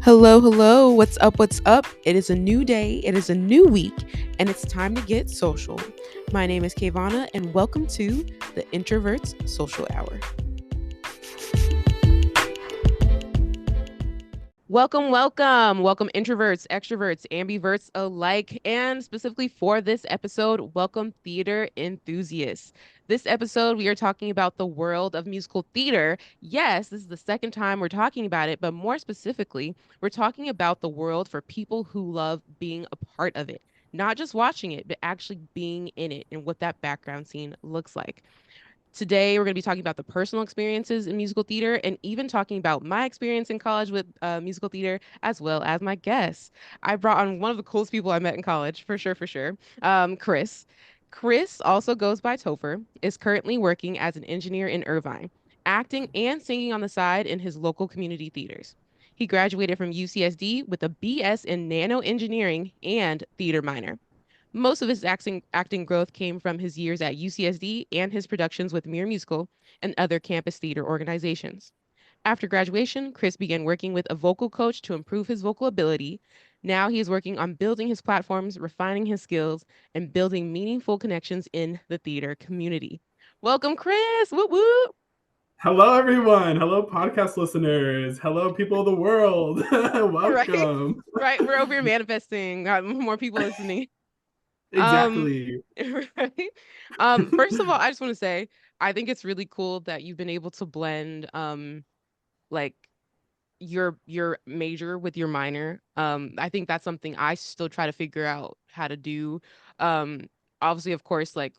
Hello, hello. What's up? What's up? It is a new day, it is a new week, and it's time to get social. My name is Kayvana, and welcome to the Introvert's Social Hour. Welcome, welcome, welcome, introverts, extroverts, ambiverts alike, and specifically for this episode, welcome theater enthusiasts. This episode, we are talking about the world of musical theater. Yes, this is the second time we're talking about it, but more specifically, we're talking about the world for people who love being a part of it, not just watching it, but actually being in it and what that background scene looks like. Today, we're going to be talking about the personal experiences in musical theater and even talking about my experience in college with musical theater, as well as my guests. I brought on one of the coolest people I met in college, for sure, for sure, Chris. Chris also goes by Topher, is currently working as an engineer in Irvine, acting and singing on the side in his local community theaters. He graduated from UCSD with a BS in Nanoengineering and Theater minor. Most of his acting growth came from his years at UCSD and his productions with Muir Musical and other campus theater organizations. After graduation, Chris began working with a vocal coach to improve his vocal ability. Now he is working on building his platforms, refining his skills, and building meaningful connections in the theater community. Welcome, Chris. Whoop whoop. Hello, everyone. Hello, podcast listeners. Hello, people of the world. Right, Welcome. right. We're over here manifesting. Got more people listening. Um, Exactly. right. First of all, I just want to say I think it's really cool that you've been able to blend like your major with your minor. I think that's something I still try to figure out how to do. Um, Obviously, of course, like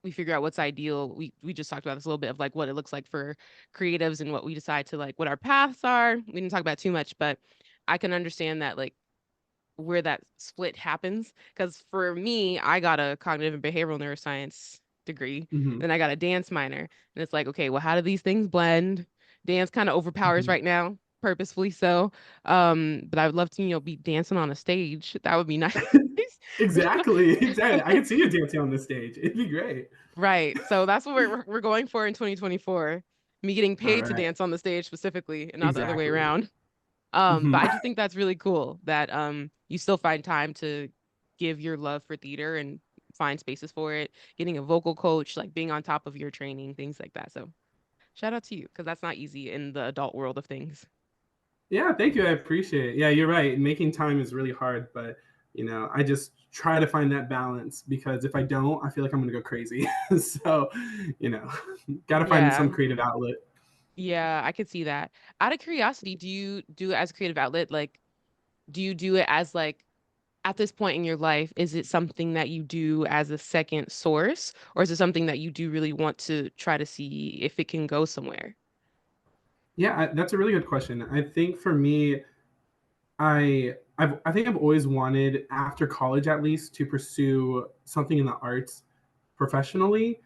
we figure out what's ideal. We just talked about this a little bit of like what it looks like for creatives and what we decide to like what our paths are. We didn't talk about too much, but I can understand that like where that split happens. Because for me, I got a cognitive and behavioral neuroscience degree, hmm then I got a dance minor. And it's like, okay, well, how do these things blend? Dance kind of overpowers hmm right now, purposefully so. But I would love to, be dancing on a stage. That would be nice. Exactly. Exactly. I can see you dancing on this stage. It'd be great. Right. So that's what we're going for in 2024. Me getting All paid to right. dance on the stage specifically and not the other way Exactly. around. But hmm I just think that's really cool that you still find time to give your love for theater and find spaces for it, getting a vocal coach, like being on top of your training, things like that. So shout out to you because that's not easy in the adult world of things. Yeah, thank you. I appreciate it. Yeah, you're right. Making time is really hard, but I just try to find that balance because if I don't, I feel like I'm gonna go crazy. So, you know, got to find Yeah. some creative outlet. Yeah, I could see that. Out of curiosity, do you do it as a creative outlet? Like, do you do it as like at this point in your life, is it something that you do as a second source, or is it something that you do really want to try to see if it can go somewhere? Yeah, that's a really good question. I think for me, I think I've always wanted after college at least to pursue something in the arts professionally.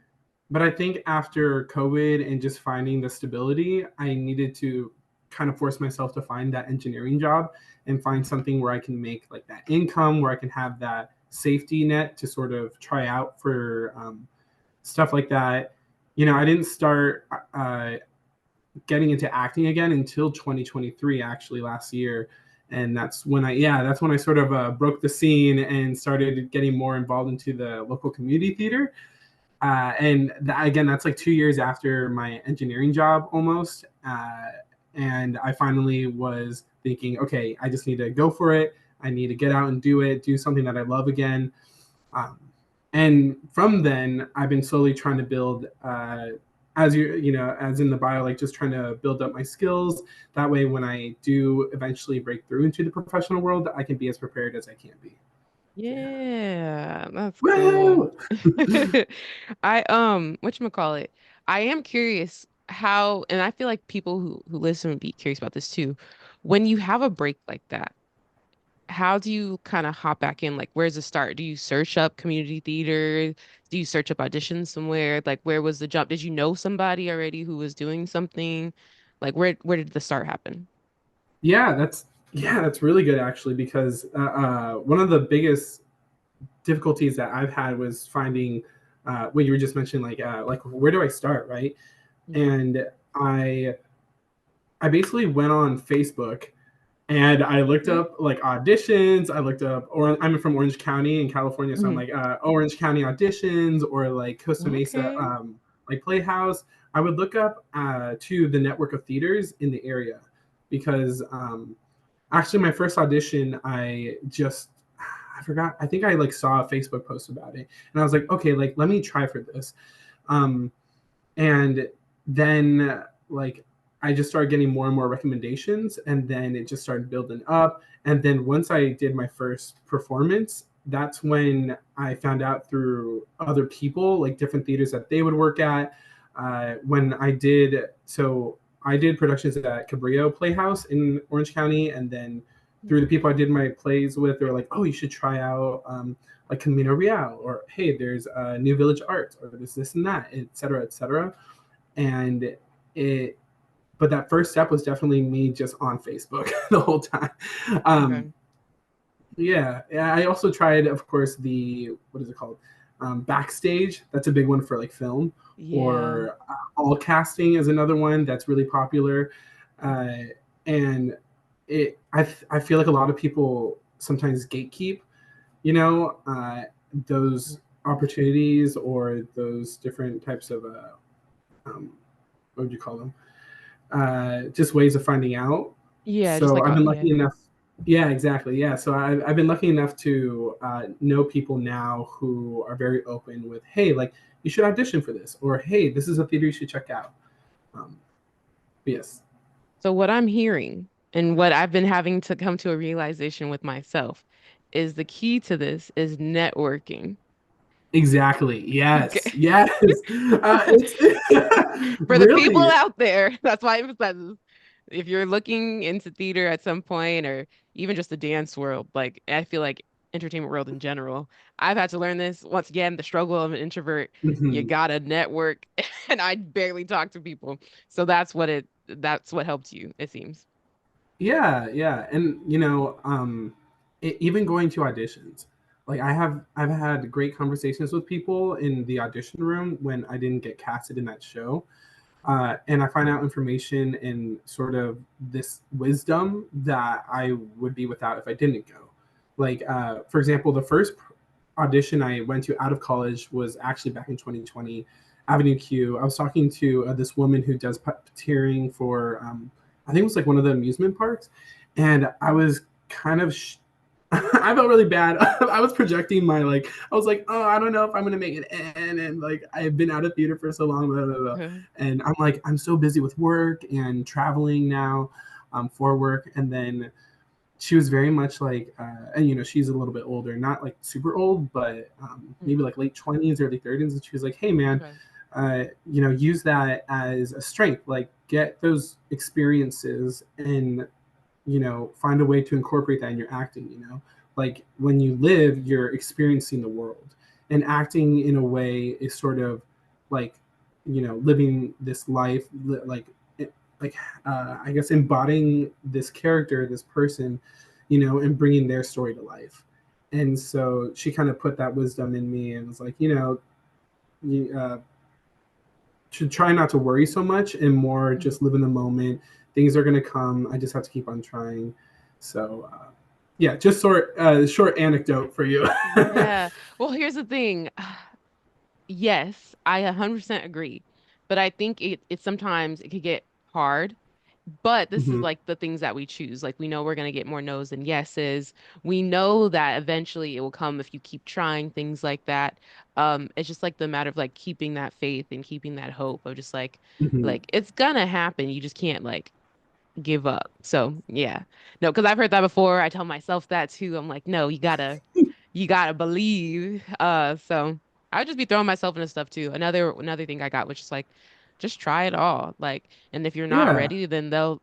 But I think after COVID and just finding the stability, I needed to kind of force myself to find that engineering job and find something where I can make like that income, where I can have that safety net to sort of try out for stuff like that. I didn't start getting into acting again until 2023, actually last year. And that's when I sort of broke the scene and started getting more involved into the local community theater. Again, that's like 2 years after my engineering job almost. And I finally was thinking, okay, I just need to go for it. I need to get out and do something that I love again. Um, and from then, I've been slowly trying to build, as in the bio, like just trying to build up my skills. That way, when I do eventually break through into the professional world, I can be as prepared as I can be. Yeah. Yeah, that's cool. Woo! Whatchamacallit? I am curious how, and I feel like people who listen would be curious about this too. When you have a break like that, how do you kind of hop back in? Like, where's the start? Do you search up community theater? Do you search up auditions somewhere? Like, where was the jump? Did you know somebody already who was doing something? Like, where did the start happen? Yeah, that's really good actually because one of the biggest difficulties that I've had was finding what you were just mentioning, like where do I start, right? Mhm. And I I basically went on Facebook And I looked Okay. up like auditions. I looked up, or I'm from Orange County in California, so I'm Hmm. like Orange County auditions or like Costa Mesa, Okay. like Playhouse. I would look up to the network of theaters in the area because actually my first audition, I forgot. I think I like saw a Facebook post about it, and I was like, okay, like let me try for this. Um, and then like I just started getting more and more recommendations, and then it just started building up. And then once I did my first performance, that's when I found out through other people, like different theaters that they would work at. When I did, so I did productions at Cabrillo Playhouse in Orange County, and then through the people I did my plays with, they were like, "Oh, you should try out like Camino Real," or "Hey, there's New Village Arts," or "There's this and that," et cetera, et cetera. And it, but that first step was definitely me just on Facebook the whole time. Um, Okay. yeah, I also tried, of course, the what is it called? Backstage. That's a big one for like film, Yeah. or all casting is another one that's really popular. Uh, and I feel like a lot of people sometimes gatekeep, you know, those opportunities or those different types of um, what would you call them? Just ways of finding out. Yeah, just So like I've been yeah. lucky enough. Yeah, exactly. Yeah, so I've been lucky enough to know people now who are very open with, hey, like you should audition for this, or hey, this is a theater you should check out. Um, yes. So what I'm hearing and what I've been having to come to a realization with myself is the key to this is networking. Exactly. Yes. Okay. Yes. It's For the people really. out there, that's why I emphasize this. If you're looking into theater at some point or even just the dance world, like I feel like entertainment world in general, I've had to learn this once again, the struggle of an introvert. You Mhm. gotta network, and I barely talk to people. So that's what helped you, it seems. Yeah, yeah, and even going to auditions, like I've had great conversations with people in the audition room when I didn't get casted in that show, and I find out information and sort of this wisdom that I would be without if I didn't go. Like, for example, the first audition I went to out of college was actually back in 2020, Avenue Q. I was talking to this woman who does puppeteering for, I think it was like one of the amusement parks, and I was kind of. I felt really bad. I was projecting my like. I was like, oh, I don't know if I'm gonna make it in, and like I've been out of theater for so long, blah, blah, blah. And I'm like, I'm so busy with work and traveling now, for work, and then she was very much like, and she's a little bit older, not like super old, but maybe like late 20s, early 30s, and she was like, "Hey, man, Okay. use that as a strength. Like, get those experiences and find a way to incorporate that in your acting. Like when you live, you're experiencing the world, and acting in a way is sort of like living this life, like like I guess embodying this character, this person, and bringing their story to life. And so she kind of put that wisdom in me and was like, you should try not to worry so much and more Mhm. just live in the moment. Things are going to come. I just have to keep on trying. So, yeah, just short anecdote for you. Yeah. Well, here's the thing. Yes, I 100% agree. But I think it sometimes it could get hard. But this is Mhm, like the things that we choose. Like we know we're gonna get more no's than yeses. We know that eventually it will come if you keep trying things like that. It's just like the matter of like keeping that faith and keeping that hope of just mhm. like it's gonna happen. You just can't like give up. So yeah. No, because I've heard that before. I tell myself that too. I'm like, no, you gotta believe. So I would just be throwing myself into stuff too. Another thing I got was just like, just try it all. Like, and if you're not Yeah. ready, then they'll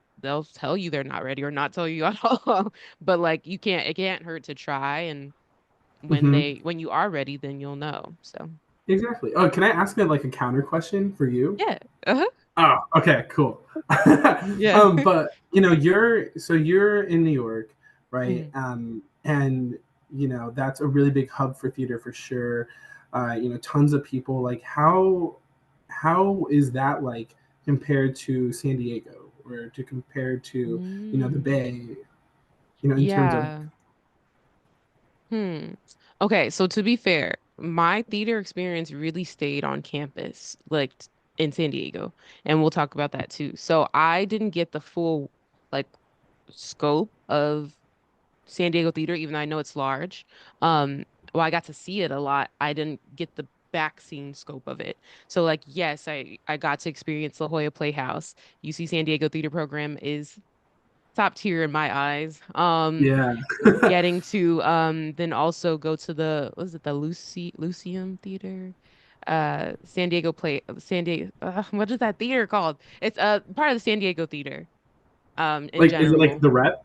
tell you they're not ready or not tell you at all. But like it can't hurt to try. And Hmm. when you are ready, then you'll know. So Exactly. Oh, can I ask like a counter question for you? yeah. Uh-huh. Oh, okay, cool. Yeah. But you're in New York, right? Mhm. And that's a really big hub for theater for sure. Tons of people. Like how is that like compared to San Diego or to compare to the Mm. Bay? in terms of. Yeah. Hmm. Okay, so to be fair, my theater experience really stayed on campus, like in San Diego, and we'll talk about that too. So I didn't get the full like scope of San Diego theater, even though I know it's large. Um, well, I got to see it a lot. I didn't get the back scene scope of it. So like, yes, I got to experience La Jolla Playhouse. UC San Diego theater program is top tier in my eyes. Yeah. Getting to then also go to the was it the Lucium Theater? San Diego what is that theater called? It's part of the San Diego Theater in Like, is it like general. the rep?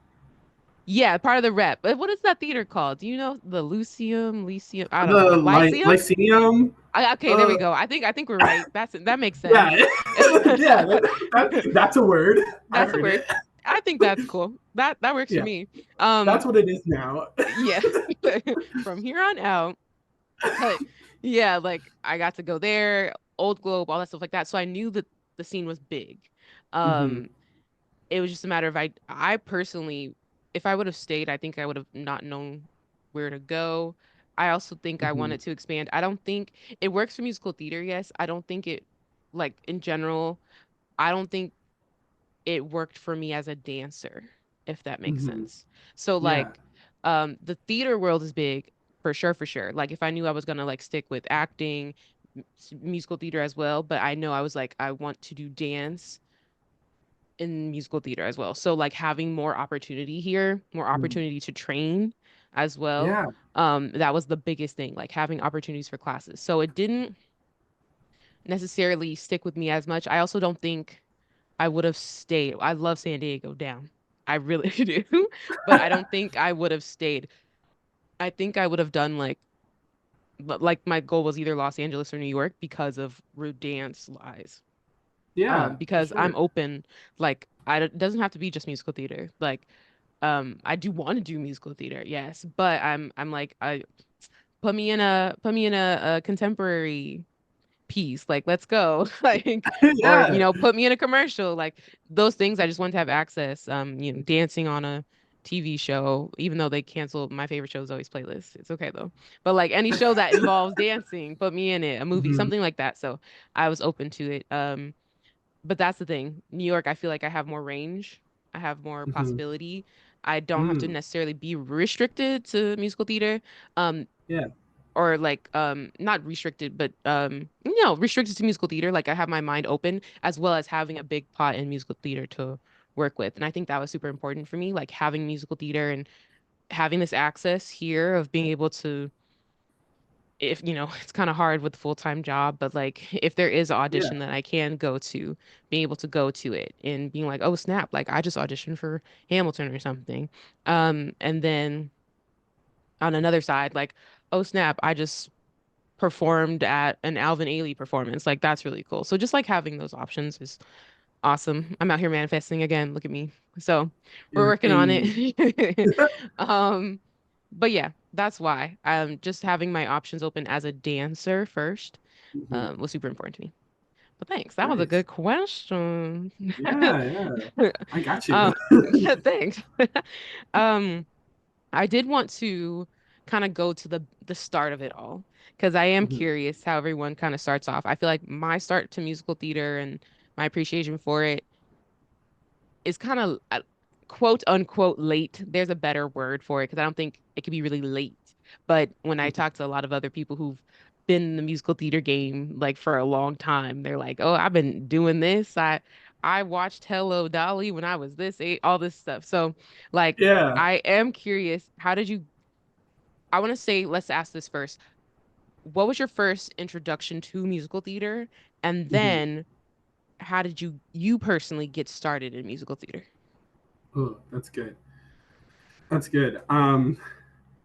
Yeah, part of the rep. But what is that theater called? Do you know the Lyceum? I don't The know. Lyceum? Lyceum? Okay, there Uh, we go. I think we're right. That makes yeah. sense. Yeah, that's a word. I've That's a heard word. it. I think that's cool. That works for Yeah, me. that's Um, what it is now. yeah. From here on out. But yeah, like I got to go there, Old Globe, all that stuff like that. So I knew that the scene was big. Hmm. Um, it was just a matter of I personally, if I would have stayed, I think I would have not known where to go. I also think I Hmm. wanted to expand. I don't think it works for musical theater, yes. I don't think it like in general, I don't think it worked for me as a dancer, if that makes Hmm. sense. So Yeah. like the theater world is big for sure. Like if I knew I was gonna like stick with acting, musical theater as well, but I know I was like I want to do dance in musical theater as well. So like having more opportunity here, more Mm. opportunity to train as well. Yeah. That was the biggest thing, like having opportunities for classes. So it didn't necessarily stick with me as much. I also don't think I would have stayed. I love San Diego down. I really do. But I don't think I would have stayed. I think I would have done like my goal was either Los Angeles or New York because of rude dance lies. Yeah, for Because I'm sure. open, like it doesn't have to be just musical theater. Like I do want to do musical theater, yes, but I'm like I put me in a contemporary piece. Like, let's go. Like, or, Yeah. put me in a commercial. Like those things I just want to have access. Dancing on a TV show, even though they canceled my favorite show is always playlist. It's okay though. But like any show that involves dancing, put me in it, a movie, Hmm. something like that. So I was open to it. But that's the thing. New York, I feel like I have more range. I have more Hmm. possibility. I don't have to Mm. necessarily be restricted to musical theater. Um, Yeah. or like not restricted but restricted to musical theater, like I have my mind open as well as having a big pot in musical theater to work with, and I think that was super important for me, like having musical theater and having this access here of being able to, if it's kind of hard with the full-time job, but like if there is an Yeah. audition that I can go to, being able to go to it and being like, oh snap, like I just auditioned for Hamilton or something, and then on another side, like, oh snap, I just performed at an Alvin Ailey performance. Like that's really cool. So just like having those options is awesome. I'm out here manifesting again. Look at me. So we're working on Hey. it. um, but yeah, that's why. Just having my options open as a dancer first Mhm. was super important to me. But thanks. That was a Nice. good question. Yeah, yeah. I got you. um, thanks. Um, I did want to kind of go to the start of it all because I am Mhm. curious how everyone kind of starts off. I feel like my start to musical theater and my appreciation for it is kind of quote unquote late. There's a better word for it because I don't think it could be really late. But when I Mhm. talk to a lot of other people who've been in the musical theater game like for a long time, they're like, "Oh, I've been doing this. I watched Hello Dolly when I was this age, all this stuff." So, like, Yeah. I am curious, how did you I want to say, let's ask this first. What was your first introduction to musical theater? And Mhm. then how did you personally get started in musical theater? Oh, that's good. That's good.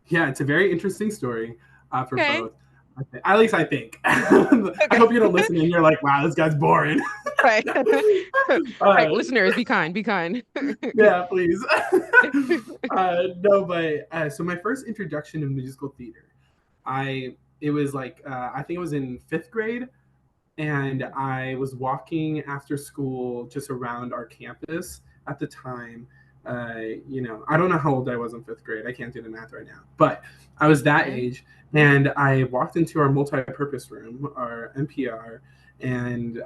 Yeah, it's a very interesting story for Okay. both. At least I think. I Okay. hope you don't listen and you're like, wow, this guy's boring. Right. Right. uh, Listeners, be kind, be kind. yeah, please. No, but so my first introduction to musical theater, it was like I think it was in fifth grade, and I was walking after school just around our campus at the time. I don't know how old I was in 5th grade. I can't do the math right now, but I was that Okay. age, and I walked into our multi-purpose room, our NPR, and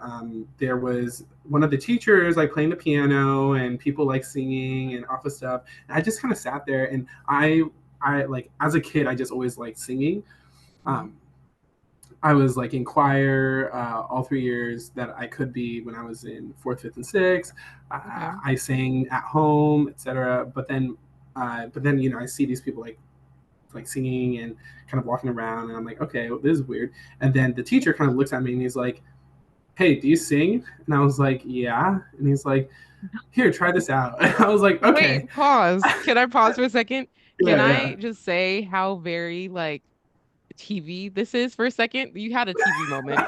there was one of the teachers like playing the piano, and people like singing and all this stuff. And I just kind of sat there, and I like as a kid, I just always liked singing. Mhm. Um, I was like in choir all 3 years that I could be when I was in fourth, fifth, and sixth. Okay. I sang at home, etc. But then I see these people like singing and kind of walking around, and I'm like, okay, well, this is weird. And then the teacher kind of looks at me and he's like, "Hey, do you sing?" And I was like, "Yeah." And he's like, "Here, try this out." And I was like, Wait, "Okay, pause. Can I pause for a second? Can yeah, yeah." I just say how very like TV this is for a second? You had a TV moment.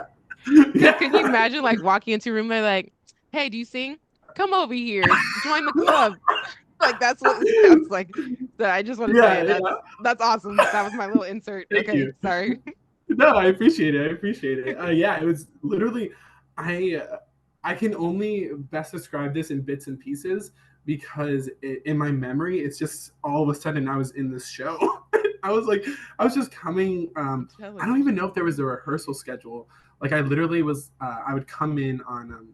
Because can you Yeah. imagine like walking into a room and like, hey, do you sing? Come over here, join the club. Like that's what it sounds like. So I just want to say Yeah, that's yeah. that's awesome. That was my little insert. Thank Okay, you. sorry. No, I appreciate it. I appreciate it. Yeah, it was literally, I can only best describe this in bits and pieces because in my memory, it's just all of a sudden I was in this show. I was like, I was just coming. I'm I don't jealous. even know if there was a rehearsal schedule. Like I literally was. I would come in on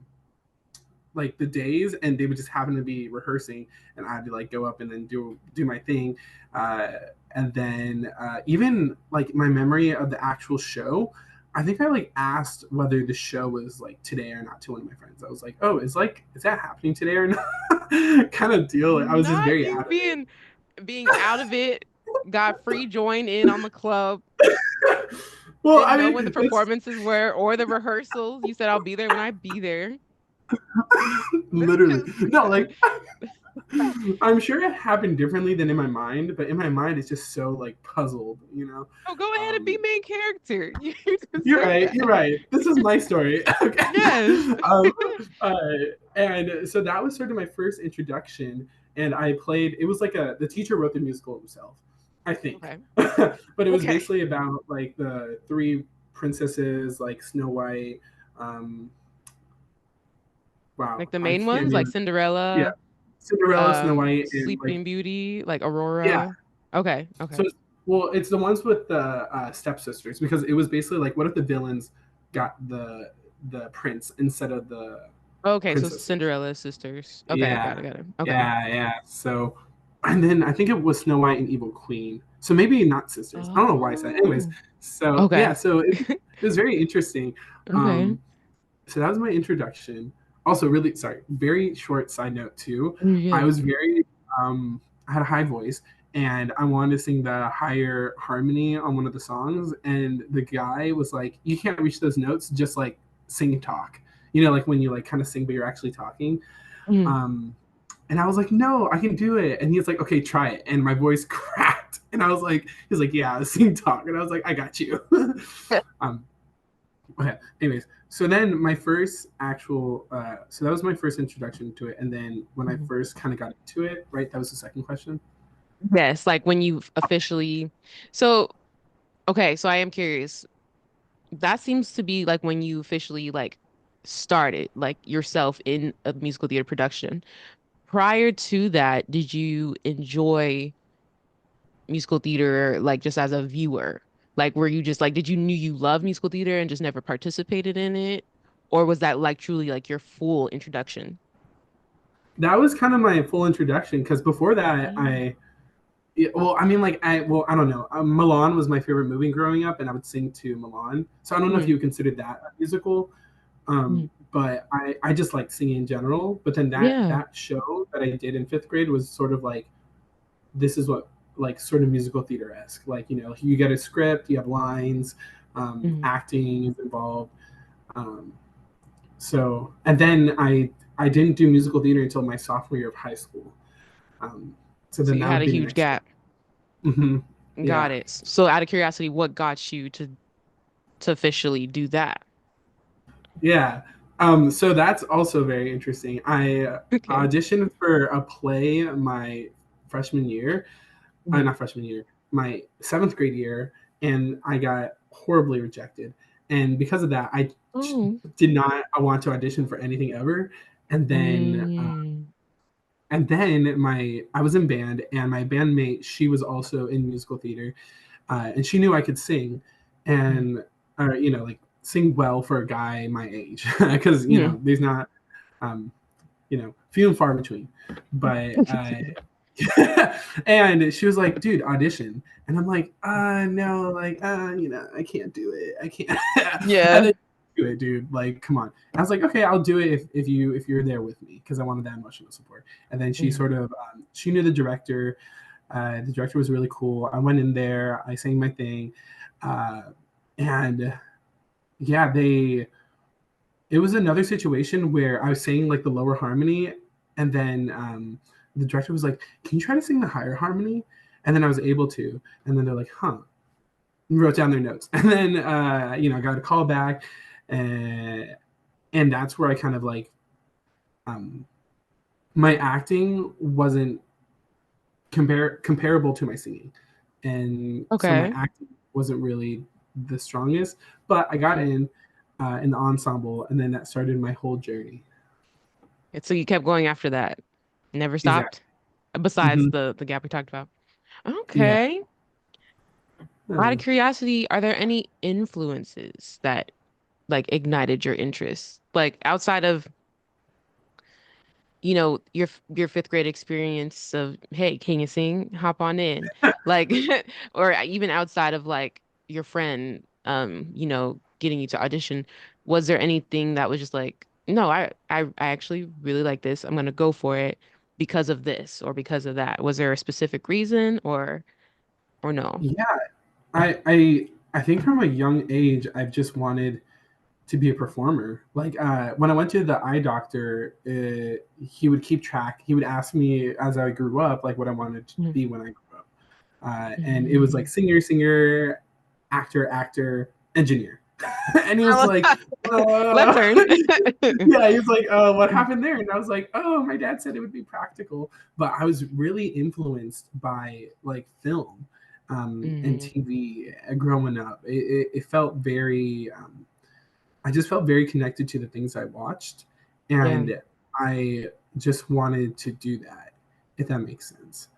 like the days, and they would just happen to be rehearsing, and I'd be like go up and then do my thing, uh, and then even like my memory of the actual show. I think I like asked whether the show was like today or not to one of my friends. I was like, "Oh, is that happening today or not?" kind of deal. I was just Not very you out of it. being out of it, got free join in on the club, Well, didn't I know when the mean, it's performances were or the rehearsals. You said I'll be there when I be there. That's literally just no, like I'm sure it happened differently than in my mind, but in my mind, it's just so like puzzled. oh, go ahead and be Um, main character. You you're deserve right. that. You're right. This is my story. Okay. Yes. um, uh, and so that was sort of my first introduction, and I played. It was like the teacher wrote the musical himself, I think, Okay. but it was Okay. basically about like the three princesses, like Snow White. Um, wow, Like the I main can't ones, like even. Yeah, Cinderella, Cinderella, Snow White, and like Sleeping Beauty, like yeah. Aurora. Okay. Okay. So, well, it's the ones with the stepsisters because it was basically like, what if the villains got the prince instead of the Okay. So princesses? Cinderella sisters. Okay. Yeah, Got it. Got it. Okay. yeah. So, and then I think it was Snow White and Evil Queen. So maybe not sisters. I don't know why I said. Anyways, Oh. so yeah, Okay. so it was very interesting. Okay. Um, so that was my introduction. Also, really sorry, very short side note too. Yeah. I was very I had a high voice and I wanted to sing the higher harmony on one of the songs, and the guy was like, "You can't reach those notes, just like sing and talk." Like when you like kind of sing but you're actually talking. Mm. Um, and I was like, "No, I can do it." And he's like, "Okay, try it." And my voice cracked, and I was like, "He's like, yeah, sing talk," and I was like, "I got you." um, Okay. Anyways, so then my first actual, so that was my first introduction to it, and then when I Mhm. first kind of got into it, right, that was the second question. Yes, like when you've officially. So, okay, so I am curious. That seems to be like when you officially like started like yourself in a musical theater production. Prior to that, did you enjoy musical theater like just as a viewer? Like were you just like did you knew you loved musical theater and just never participated in it? Or was that like truly like your full introduction? That was kind of my full introduction because before that, Mm, well, I mean, like, I don't know. Milan was my favorite movie growing up, and I would sing to Milan. So I don't know if mm, you would consider that a musical, mm. but I just like singing in general. But then Yeah. that show that I did in 5th grade was sort of like this is what like sort of musical theater esque. Like you get a script, you have lines, Mm. acting is involved. Um, and then I didn't do musical theater until my sophomore year of high school. Um, so So then you that had would a be the huge next step. gap. Hmm. Got Yeah, it. So out of curiosity, what got you to officially do that? yeah. So that's also very interesting. I Okay. auditioned for a play my freshman year, Mm. not freshman year, my 7th grade year, and I got horribly rejected. And because of that, I Oh. did not want to audition for anything ever. And then Mm. and then my I was in band, and my bandmate, she was also in musical theater, and she knew I could sing, and like sing well for a guy my age, because Mhm. there's not um, few and far between. But and she was like, "Dude, audition." And I'm like, no, like, I can't do it. I can't." And Yeah. then do it, dude. Like, come on. And I was like, okay, I'll do it if you're there with me, because I wanted that emotional support. And then she Mhm. sort of she knew the director. The director was really cool. I went in there. I sang my thing, uh, and yeah, they it was another situation where I was saying like the lower harmony, and then the director was like, "Can you try to sing the higher harmony?" And then I was able to, and then they're like, "Huh." And wrote down their notes, and then I got a call back, and that's where I kind of like um, my acting wasn't comparable to my singing, and so my Okay. acting wasn't really the strongest, but I got in the ensemble, and then that started my whole journey. And so you kept going after that. Never Exactly. stopped. Besides Hmm. the gap we talked about. Yeah. Okay. Out of Uh, curiosity, are there any influences that like ignited your interest? Like outside of, your fifth grade experience of, hey, can you sing? Hop on in. Like or even outside of like your friend getting you to audition, was there anything that was just like, no, I actually really like this. I'm gonna go for it because of this or because of that. Was there a specific reason or no? yeah, I think from a young age I've just wanted to be a performer. Like when I went to the eye doctor, he would keep track. He would ask me as I grew up, like what I wanted to Mhm. be when I grew up, and it was like Mhm. singer, actor, engineer. And he was like, Left uh, turn. yeah, he was like, what happened there? And I was like, oh, my dad said it would be practical, but I was really influenced by like film and Mhm. TV growing up. It felt very I just felt very connected to the things I watched, Yeah. and I just wanted to do that, if that makes sense.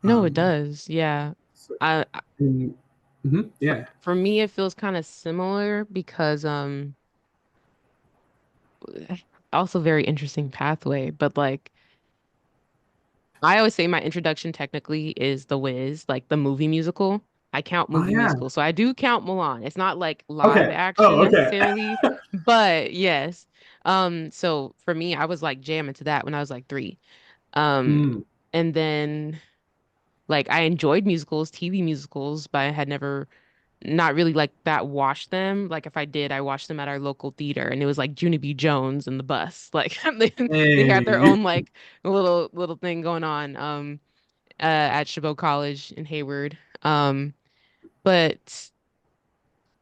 No, it Um, does. Yeah. so, I for yeah. for me it feels kind of similar because also very interesting pathway, but like I always say my introduction technically is The Wiz, like the movie musical. I count Oh movie yeah. musical. So I do count Milan. It's not like live Okay. action Oh okay. necessarily, but yes. So for me, I was like jamming to that when I was like 3. Um, Mm, and then like I enjoyed musicals, TV musicals, but I had never not really like that watched them. Like if I did, I watched them at our local theater and it was like Junie B. Jones and the bus. Like they had their hey. own like little thing going on at Chabot College in Hayward. But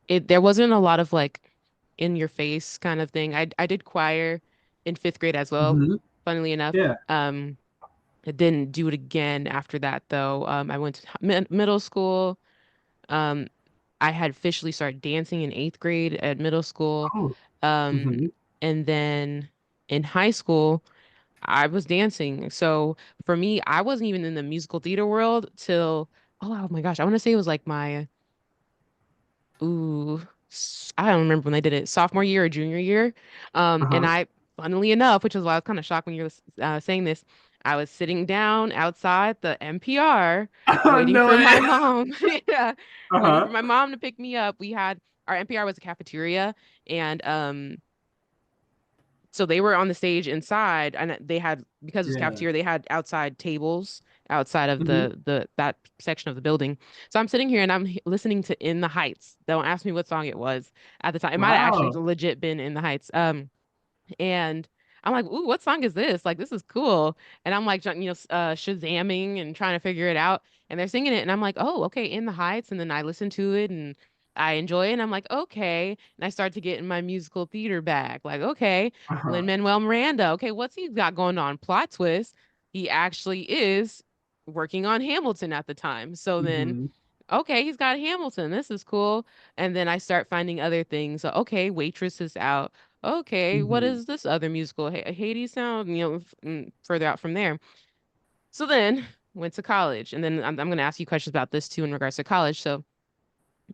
it there wasn't a lot of like in your face kind of thing. I did choir in fifth grade as well, Hmm. funnily enough. Yeah. I didn't do it again after that though. I went to middle school. Um, I had officially started dancing in eighth grade at middle school. Oh. Um, Hmm. and then in high school, I was dancing. So for me, I wasn't even in the musical theater world till, oh my gosh, I want to say it was like my, ooh, I don't remember when they did it, sophomore year or junior year. And Uh-huh. I, funnily enough, which is why I was kind of shocked when you were saying this, I was sitting down outside the NPR Oh, waiting no for way. my mom. Yeah, waiting for Uh-huh. my mom to pick me up. We had our NPR was a cafeteria, and so they were on the stage inside, and they had because it was Yeah. cafeteria, they had outside tables outside of Hmm. the that section of the building. So I'm sitting here and I'm listening to In the Heights. Don't ask me what song it was at the time. It might have actually Wow. legit been In the Heights. And I'm like, ooh, what song is this? Like, this is cool. And I'm like, Shazamming and trying to figure it out. And they're singing it. And I'm like, oh, okay, In the Heights. And then I listen to it and I enjoy it. And I'm like, okay. And I start to get in my musical theater bag. Like, okay, Uh-huh. Lin-Manuel Miranda. Okay, what's he got going on? Plot twist. He actually is working on Hamilton at the time. So then Hmm. okay, he's got Hamilton. This is cool. And then I start finding other things. So, okay, Waitress is out. Okay, what Hmm. is this other musical? Hades Sound, further out from there. So then went to college, and then I'm going to ask you questions about this too in regards to college. So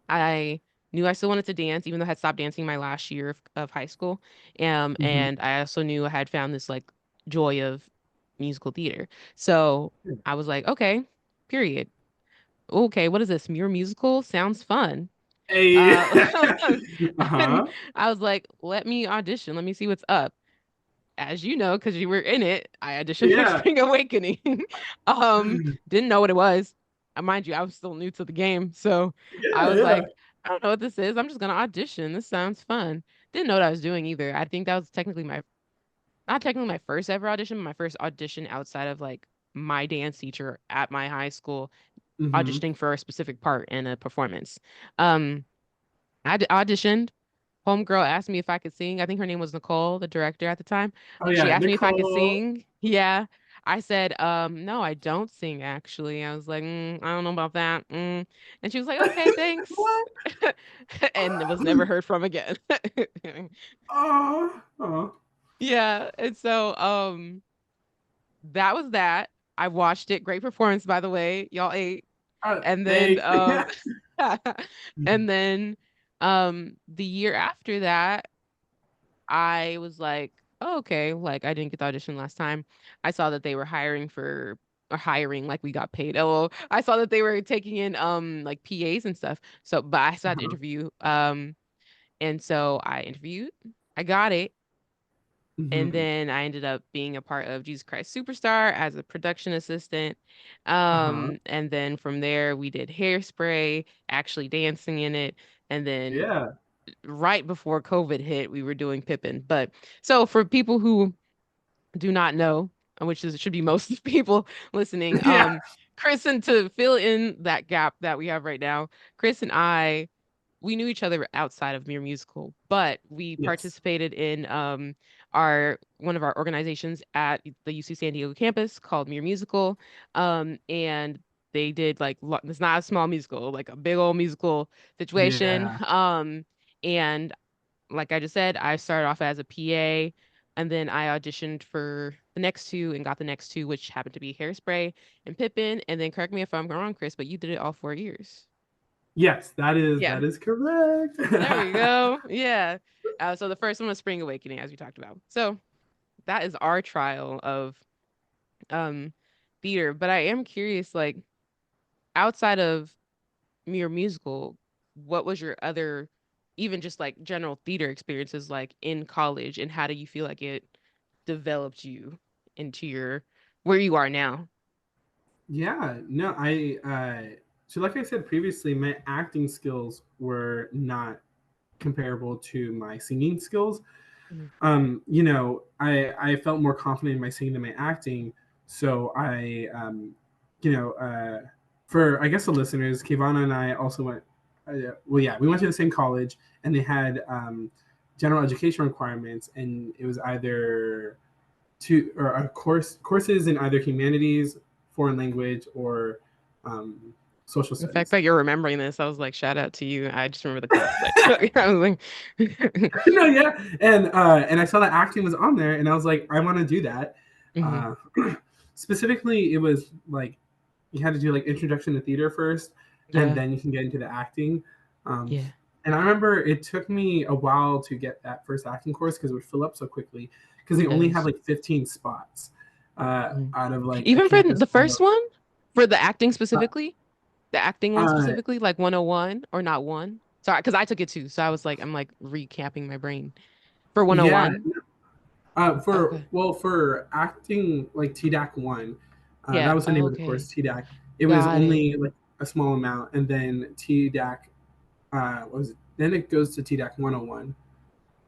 I knew I still wanted to dance, even though I had stopped dancing my last year of high school. Mm-hmm. And I also knew I had found this like joy of musical theater. So I was like, okay, period. Okay, what is this? Muir Musical? Sounds fun. Hey. Uh, and Uh-huh. I was like, let me audition. Let me see what's up. As you know, because you were in it, I auditioned for Yeah. Spring Awakening. Didn't know what it was. Mind you, I was still new to the game, so I Yeah, was yeah. like, I don't know what this is. I'm just gonna audition. This sounds fun. Didn't know what I was doing either. I think that was technically my not technically my first ever audition, but my first audition outside of like my dance teacher at my high school, Mm-hmm. auditioning for a specific part in a performance. Um, auditioned. Homegirl asked me if I could sing. I think her name was Nicole, the director at the time. Oh She yeah, asked me if I could Nicole. sing. Yeah. I said, no, I don't sing actually. I was like, I don't know about that. And she was like, okay, thanks. What? And it was never heard from again. Oh, oh. Yeah. And so, that was that. I watched it. Great performance, by the way. Y'all ate. And then, Thanks. and then, the year after that, I was like, oh, okay, like I didn't get the audition last time. I saw that they were hiring for or hiring like we got paid. Oh, I saw that they were taking in like PAs and stuff. So, but I still had to Uh-huh. interview. And so I interviewed. I got it. And Mm-hmm. then I ended up being a part of Jesus Christ Superstar as a production assistant. Uh-huh. And then from there we did Hairspray, actually dancing in it. And then Yeah. right before COVID hit, we were doing Pippin. But so for people who do not know, which is should be most people listening, Yeah. Chris, and to fill in that gap that we have right now, Chris and I, we knew each other outside of Muir Musical, but we Yes. participated in our one of our organizations at the UC San Diego campus called Muir Musical. And they did like it's not a small musical, like a big old musical situation. Yeah. And like I just said, I started off as a PA, and then I auditioned for the next two and got the next two, which happened to be Hairspray and Pippin. And then correct me if I'm wrong, Chris, but you did it all 4 years. Yes, that is Yeah, that is correct. there we go. Yeah. So the first one was Spring Awakening, as we talked about. So that is our trial of um theater. But I am curious, like outside of Muir Musical, what was your other, even just like general theater experiences like in college, and how do you feel like it developed you into your where you are now? Yeah, no, so like I said previously, my acting skills were not comparable to my singing skills. Mhm. I felt more confident in my singing than my acting. So for I guess the listeners, Kivana and I also went. Well, yeah, we went to the same college, and they had general education requirements, and it was either two or a courses in either humanities, foreign language, or social The fact studies. that you're remembering this, I was like, shout out to you. I just remember the conflict. I was like, No, yeah, and I saw that acting was on there, and I was like, I want to do that. Mhm. Uh, Specifically, it was like you had to do like introduction to theater first, and Yeah, then you can get into the acting. Um, yeah. and I remember it took me a while to get that first acting course because it would fill up so quickly because they It only had does. like 15 spots Mhm. out of like a Even for campus the full of. first one, for the acting Uh, specifically, the acting one uh, specifically, like 101 or not one. Sorry, because I took it too. So I was like, I'm like recapping my brain. For yeah, 101? Okay. for acting like TDAC 1, that Yeah. was the Oh, name of the course. okay. TDAC. It was Got it. only like a small amount, and then TDAC what was it? Then it goes to TDAC 101,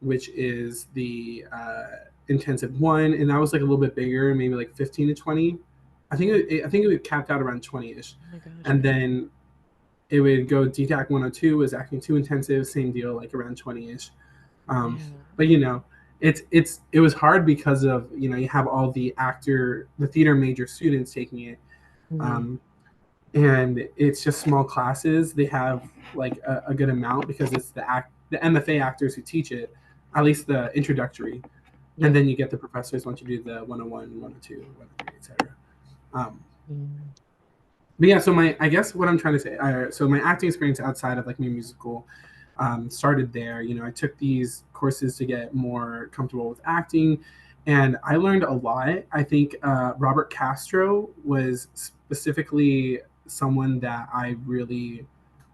which is the intensive one, and that was like a little bit bigger, maybe like 15 to 20. Mhm. I think it would capped out around 20ish, Oh my gosh. and Okay. then it would go DTAC 102 was acting 2 intensive, same deal, like around 20ish. Um, Yeah. but it was hard because of you have all the theater major students taking it, Mhm. um, and it's just small classes. They have like a good amount because it's the MFA actors who teach it, at least the introductory, and Yeah. then you get the professors once you do the 101, 102, 103, etc. Um, Mm. but yeah, so my I guess what I'm trying to say, so my acting experience outside of like Muir Musical started there. You know, I took these courses to get more comfortable with acting, and I learned a lot. I think Robert Castro was specifically someone that I really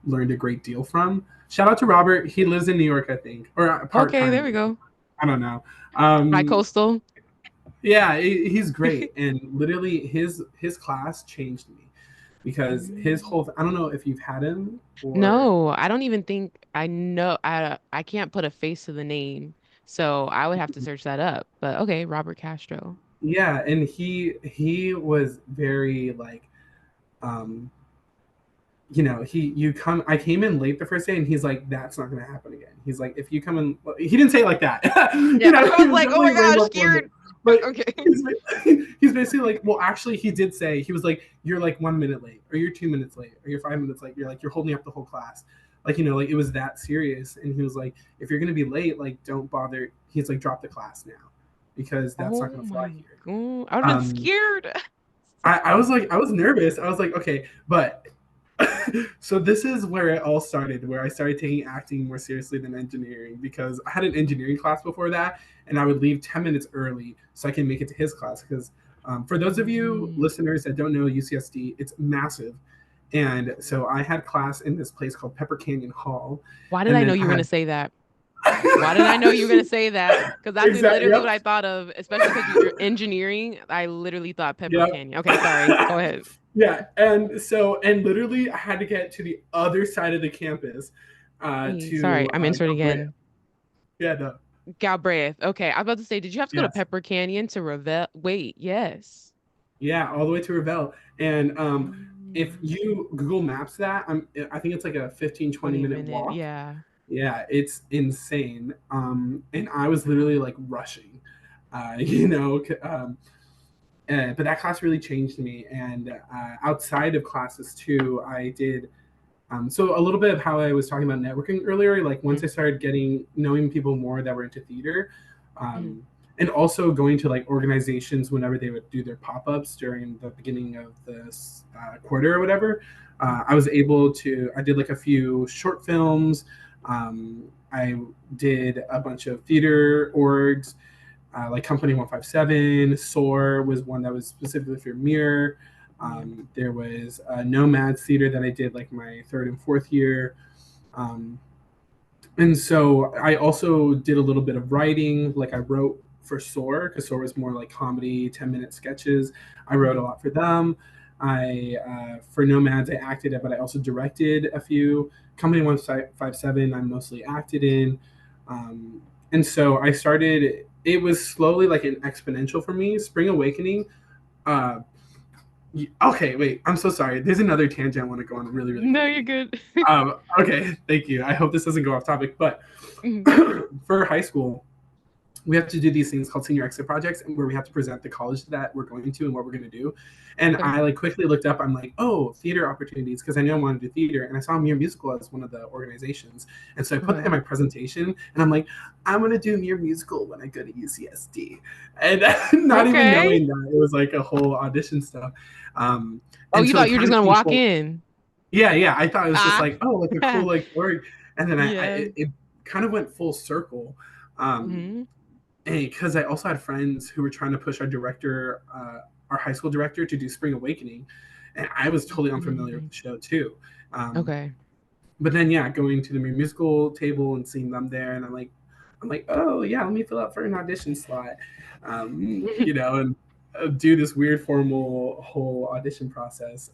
learned a great deal from. Shout out to Robert. He lives in New York, I think, or part Okay, there time. we go. I don't know. Bi-coastal. Yeah, he's great, and literally his class changed me because his Mm. whole I don't know if you've had him or No, I don't even think I know. I can't put a face to the name, so I would have to search that up. But okay, Robert Castro. yeah, and he was very like um you know, I came in late the first day and he's like, that's not gonna happen again. He's like, if you come in, he didn't say it like that. Yeah, You know, I he was was like, oh definitely my way gosh, more formal. scared. But Okay. he's basically like, well, actually, he did say, he was like, you're like 1 minute late, or you're 2 minutes late, or you're 5 minutes late. You're like, you're holding up the whole class. Like, you know, like it was that serious. And he was like, if you're gonna be late, like, don't bother. He's like, drop the class now, because that's not Oh gonna fly my here. God. I would have been Um, scared. I was like, I was nervous. I was like, okay, but so this is where it all started, where I started taking acting more seriously than engineering because I had an engineering class before that, and I would leave 10 minutes early so I can make it to his class. Because for those of you Mm. listeners that don't know UCSD, it's massive. And so I had class in this place called Pepper Canyon Hall. Why did And I know then you were I gonna say that? Why did I know you were gonna say that? Because that's exactly, literally yep, what I thought of, especially because you're engineering. I literally thought Pepper yep. Canyon. Okay, sorry. Go ahead. Yeah, and so and literally I had to get to the other side of the campus Sorry, to I'm entering Galbraith. again. Yeah, no. Galbraith. Okay, I was about to say, did you have to go to Yes. Pepper Canyon to Revel? Wait, yes. Yeah, all the way to Ravel. And if Mm. you Google Maps that, I think it's like a 15, 20 20 minute minute. walk. Yeah. Yeah, it's insane. And I was literally like rushing, you know. But that class really changed me. And outside of classes too, I did so a little bit of how I was talking about networking earlier, like once I Mm, started getting knowing people more that were into theater, mm, and also going to like organizations whenever they would do their pop-ups during the beginning of this quarter or whatever, mm, I did like a few short films. I did a bunch of theater orgs, like Company 157, SOAR was one that was specifically for Muir. mm, There was Nomads Theater that I did like my third and fourth year. Um, and so I also did a little bit of writing. Like I wrote for SOAR because SOAR was more like comedy, 10-minute sketches. I wrote a mm. lot for them. For Nomads, I acted, but I also directed a few. Company 157, I mostly acted in. Um, and so I started, it was slowly like an exponential for me. Spring Awakening. Uh, okay, wait, I'm so sorry. There's another tangent I want to go on really, really No, you're quickly. good. Okay, thank you. I hope this doesn't go off topic, but Mhm. for high school, we have to do these things called senior exit projects where we have to present the college that we're going to and what we're going to do. And Okay. I like quickly looked up, I'm like, oh, theater opportunities, because I knew I wanted to do theater. And I saw Muir Musical as one of the organizations. And so I put that in Okay. my presentation and I'm like, I'm going to do Muir Musical when I go to UCSD. And not even Okay. knowing that it was like a whole audition stuff. Um, Oh, and you so it thought you were kind just of gonna came walk full. in. Yeah, yeah. I thought it was just Ah. like, oh, like a cool like org. And then Yeah. it kind of went full circle. Um, Hmm. because I also had friends who were trying to push our high school director, to do Spring Awakening, and I was totally unfamiliar with Mm. the show too. Um, Okay. but then, yeah, going to the musical table and seeing them there, and I'm like, oh yeah, let me fill out for an audition slot, you know, and do this weird formal whole audition process,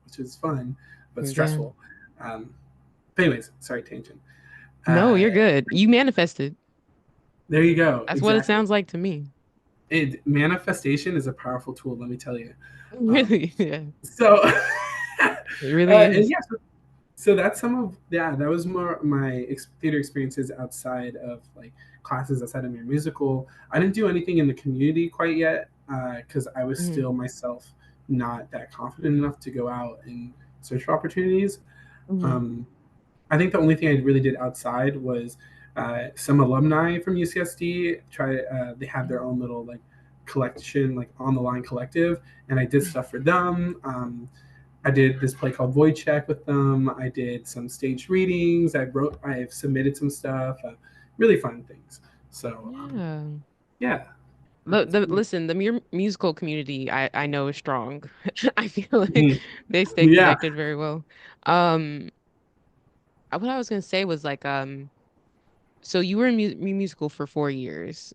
which is fun but Yeah. stressful. Um, but anyways, sorry, tangent. No, Uh, you're good. You manifested. there you go, That's what it exactly. sounds like to me. Manifestation is a powerful tool, let me tell you. Um, Really? Yeah. so, It really and is. yeah, so that's some of yeah, that was more my theater experiences outside of like classes outside of my musical. I didn't do anything in the community quite yet because I was Mm, still myself not that confident enough to go out and search for opportunities. mm, Um, I think the only thing I really did outside was some alumni from UCSD they have mm, their own little like collection, like On the Line Collective, and I did stuff for them. I did this play called Void Check with them. I did some stage readings. I've submitted some stuff, really fun things. So Yeah. yeah, that's The pretty much. listen, the musical community I know is strong. I feel like Mhm. they stay Yeah. connected very well. Um, what I was gonna say was like, so you were in musical for 4 years.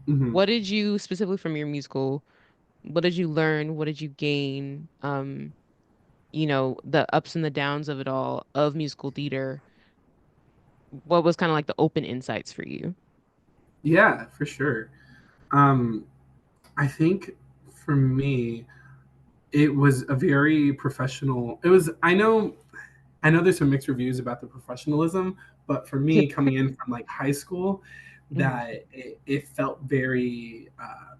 Hmm. What did you specifically from your musical? What did you learn? What did you gain? The ups and the downs of it all of musical theater. What was kind of like the open insights for you? Yeah, for sure. Um, I think for me, it was a very professional. It was. I know there's some mixed reviews about the professionalism, but for me, coming in from like high school, Mhm. that it felt very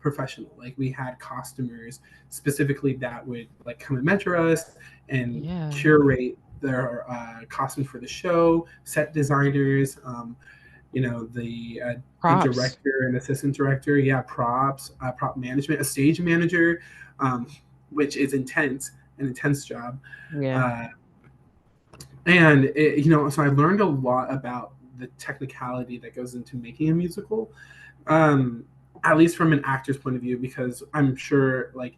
professional. Like we had costumers specifically that would like come and mentor us and Yeah. curate their costumes for the show. Set designers, the Props. director and assistant director, yeah, props, prop management, a stage manager, um, which is an intense job. Yeah. Uh, and so I learned a lot about the technicality that goes into making a musical, um, at least from an actor's point of view, because I'm sure, like,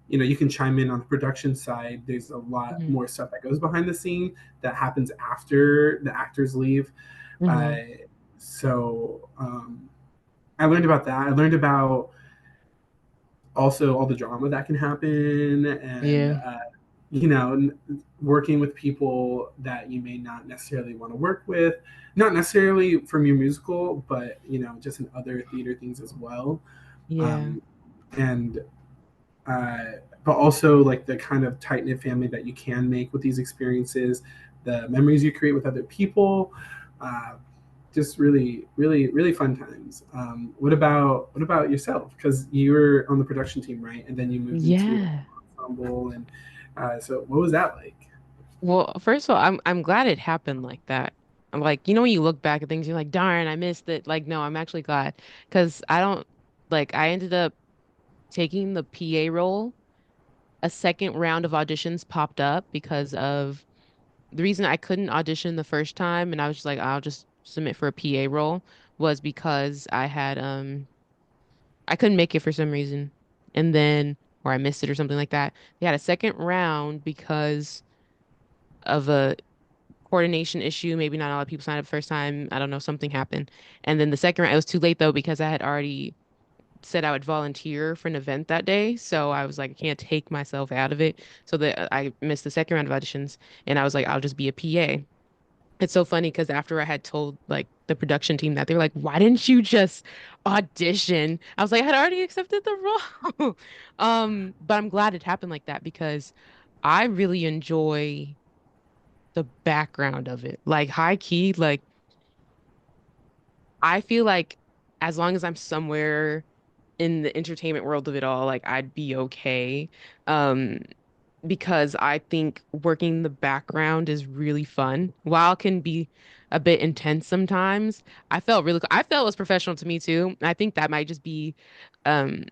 you can chime in on the production side. There's a lot Hmm. more stuff that goes behind the scene that happens after the actors leave. Uh, Hmm. so I learned about that. I learned about also all the drama that can happen, and Yeah. working with people that you may not necessarily want to work with, not necessarily from your musical, but just in other theater things as well. Yeah. um, and uh, but also like the kind of tight knit family that you can make with these experiences, the memories you create with other people. uh, just really, really, really fun times. What about yourself? Because you were on the production team, right? And then you moved into like Yeah. ensemble, and so what was that like? Well, first of all, I'm glad it happened like that. I'm like, when you look back at things, you're like, darn, I missed it. Like, no, I'm actually glad because I don't like I ended up taking the PA role. A second round of auditions popped up because of the reason I couldn't audition the first time, and I was just like, I'll just submit for a PA role was because I couldn't make it for some reason. And then or I missed it or something like that. They had a second round because of a coordination issue. Maybe not a lot of people signed up first time. I don't know, something happened. And then the second round, it was too late though because I had already said I would volunteer for an event that day. So I was like, I can't take myself out of it. So that I missed the second round of auditions and I was like, I'll just be a PA. It's so funny because after I had told like the production team that they were like, why didn't you just audition? I was like, I had already accepted the role. But I'm glad it happened like that because I really enjoy the background of it. Like high key, like I feel like as long as I'm somewhere in the entertainment world of it all, like I'd be okay. Um, because I think working the background is really fun. While it can be a bit intense sometimes, I felt it was professional to me too. I think that might just be um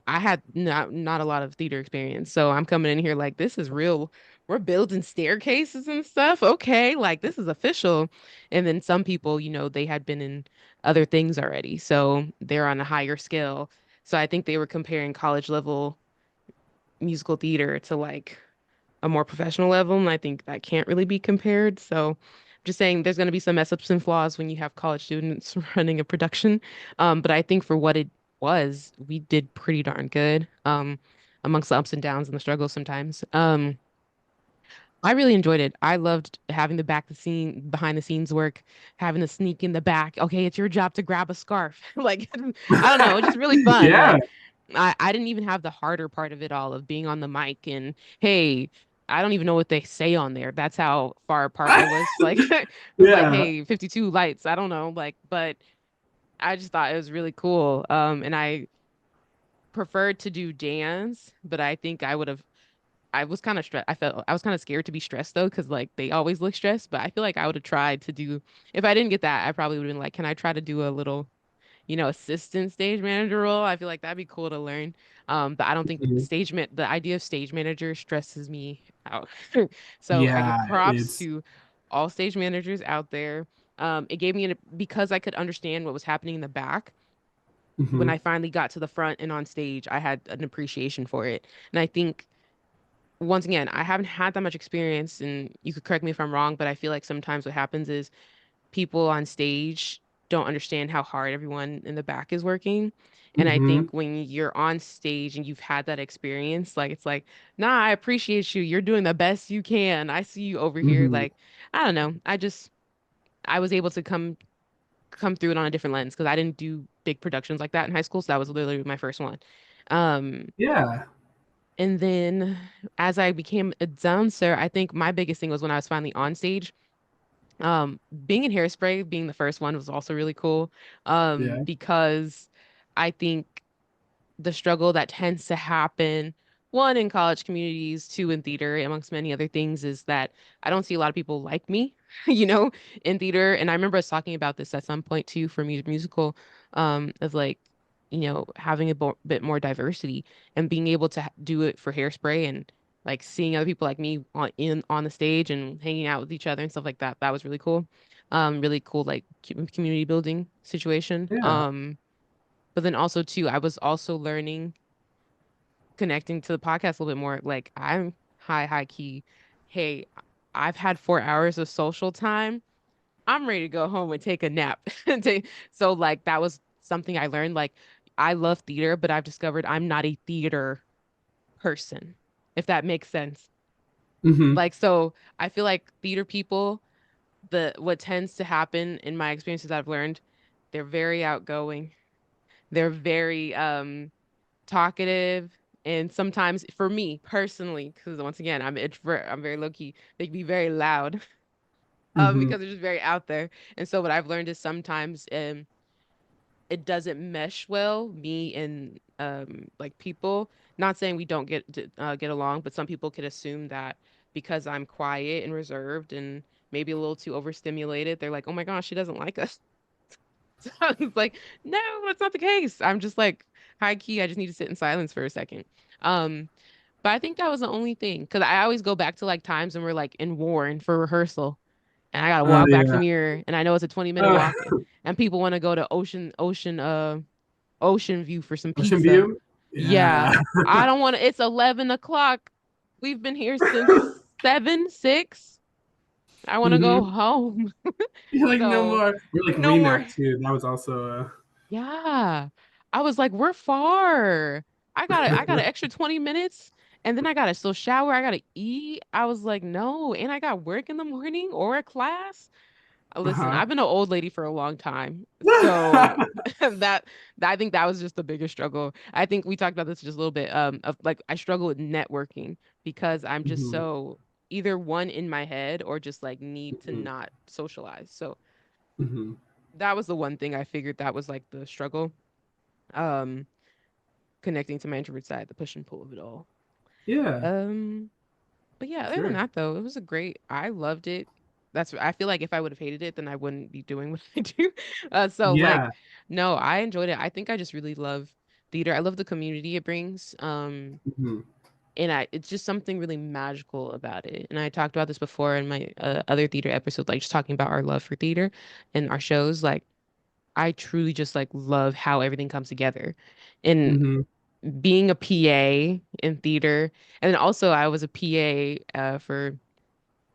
I had not a lot of theater experience. So I'm coming in here like this is real. We're building staircases and stuff. Okay, like this is official. And then some people, they had been in other things already. So they're on a higher scale. So I think they were comparing college level musical theater to like a more professional level, and I think that can't really be compared. So I'm just saying there's going to be some mess ups and flaws when you have college students running a production. But I think for what it was, we did pretty darn good. Amongst the ups and downs and the struggles sometimes. I really enjoyed it. I loved having the behind the scenes work, having to sneak in the back. Okay, it's your job to grab a scarf. Like, I don't know, it's just really fun. Yeah, Like, I didn't even have the harder part of it all of being on the mic and hey, I don't even know what they say on there. That's how far apart I was. Like, it was like, yeah, hey, 52 lights. I don't know. Like, but I just thought it was really cool. And I preferred to do dance, but I think I was kind of stressed. I was kind of scared to be stressed though, because like they always look stressed. But I feel like I would have tried to do, if I didn't get that, I probably would have been like, can I try to do a little, assistant stage manager role. I feel like that'd be cool to learn. But I don't think Mhm. the idea of stage manager stresses me out. So I give Yeah, props it's. to all stage managers out there. It gave me because I could understand what was happening in the back. When Mhm. I finally got to the front and on stage, I had an appreciation for it. And I think once again, I haven't had that much experience, and you could correct me if I'm wrong, but I feel like sometimes what happens is people on stage don't understand how hard everyone in the back is working. And I Mhm. think when you're on stage and you've had that experience, like it's like, nah, I appreciate you. You're doing the best you can. I see you over here. Mhm. Like, I don't know. I was able to come through it on a different lens because I didn't do big productions like that in high school. So that was literally my first one. Um, Yeah. and then as I became a dancer, I think my biggest thing was when I was finally on stage. Being in Hairspray, being the first one was also really cool. Yeah. Because I think the struggle that tends to happen, one in college communities, two in theater, amongst many other things, is that I don't see a lot of people like me, in theater. And I remember us talking about this at some point too for Musical, of like, having a bit more diversity and being able to do it for Hairspray and like seeing other people like me on the stage and hanging out with each other and stuff like that. That was really cool. Really cool like community building situation. Yeah. But then also too, I was also learning connecting to the podcast a little bit more. Like I'm high key. Hey, I've had 4 hours of social time. I'm ready to go home and take a nap. So like that was something I learned. Like I love theater, but I've discovered I'm not a theater person, if that makes sense. Mhm. Like so I feel like theater people, the what tends to happen in my experiences I've learned, they're very outgoing. They're very talkative, and sometimes for me personally, because once again I'm an introvert, I'm very low key, they can be very loud. Mhm. Because they're just very out there. And so what I've learned is sometimes it doesn't mesh well, me and like people, not saying we don't get along, but some people could assume that because I'm quiet and reserved and maybe a little too overstimulated, they're like, oh my gosh, she doesn't like us. So I was like, no, that's not the case. I'm just like high key. I just need to sit in silence for a second. Um, but I think that was the only thing because I always go back to like times when we're like in Warren for rehearsal, and I gotta walk back Yeah. from here, and I know it's a 20-minute Uh, walk, and people want to go to Ocean View for some Ocean pizza. View. Yeah, Yeah. I don't want to. It's 11 o'clock. We've been here since 7, 6. I want to go Mhm. home. You're like no So more. We're like no more. Remac too. That was also. Yeah. I was like, we're far. I got an extra 20 minutes and then I gotta still shower. I gotta eat. I was like, no, and I got work in the morning or a class. Listen, Uh I've been an old lady for a long time. So huh. I think that was just the biggest struggle. I think we talked about this just a little bit, of like I struggle with networking because I'm just Mhm. so either one in my head or just like need to Mhm. not socialize. So Mhm. that was the one thing I figured that was like the struggle. Um, Connecting to my introvert side, the push and pull of it all. Yeah. Um, but yeah, other than Sure. that though, it was a great. I loved it. I feel like if I would have hated it, then I wouldn't be doing what I do. So like, Yeah. no, I enjoyed it. I think I just really love theater. I love the community it brings. Mhm. And it's just something really magical about it. And I talked about this before in my other theater episode, like just talking about our love for theater and our shows. Like, I truly just like love how everything comes together. And Mhm. being a PA in theater, and then also I was a PA for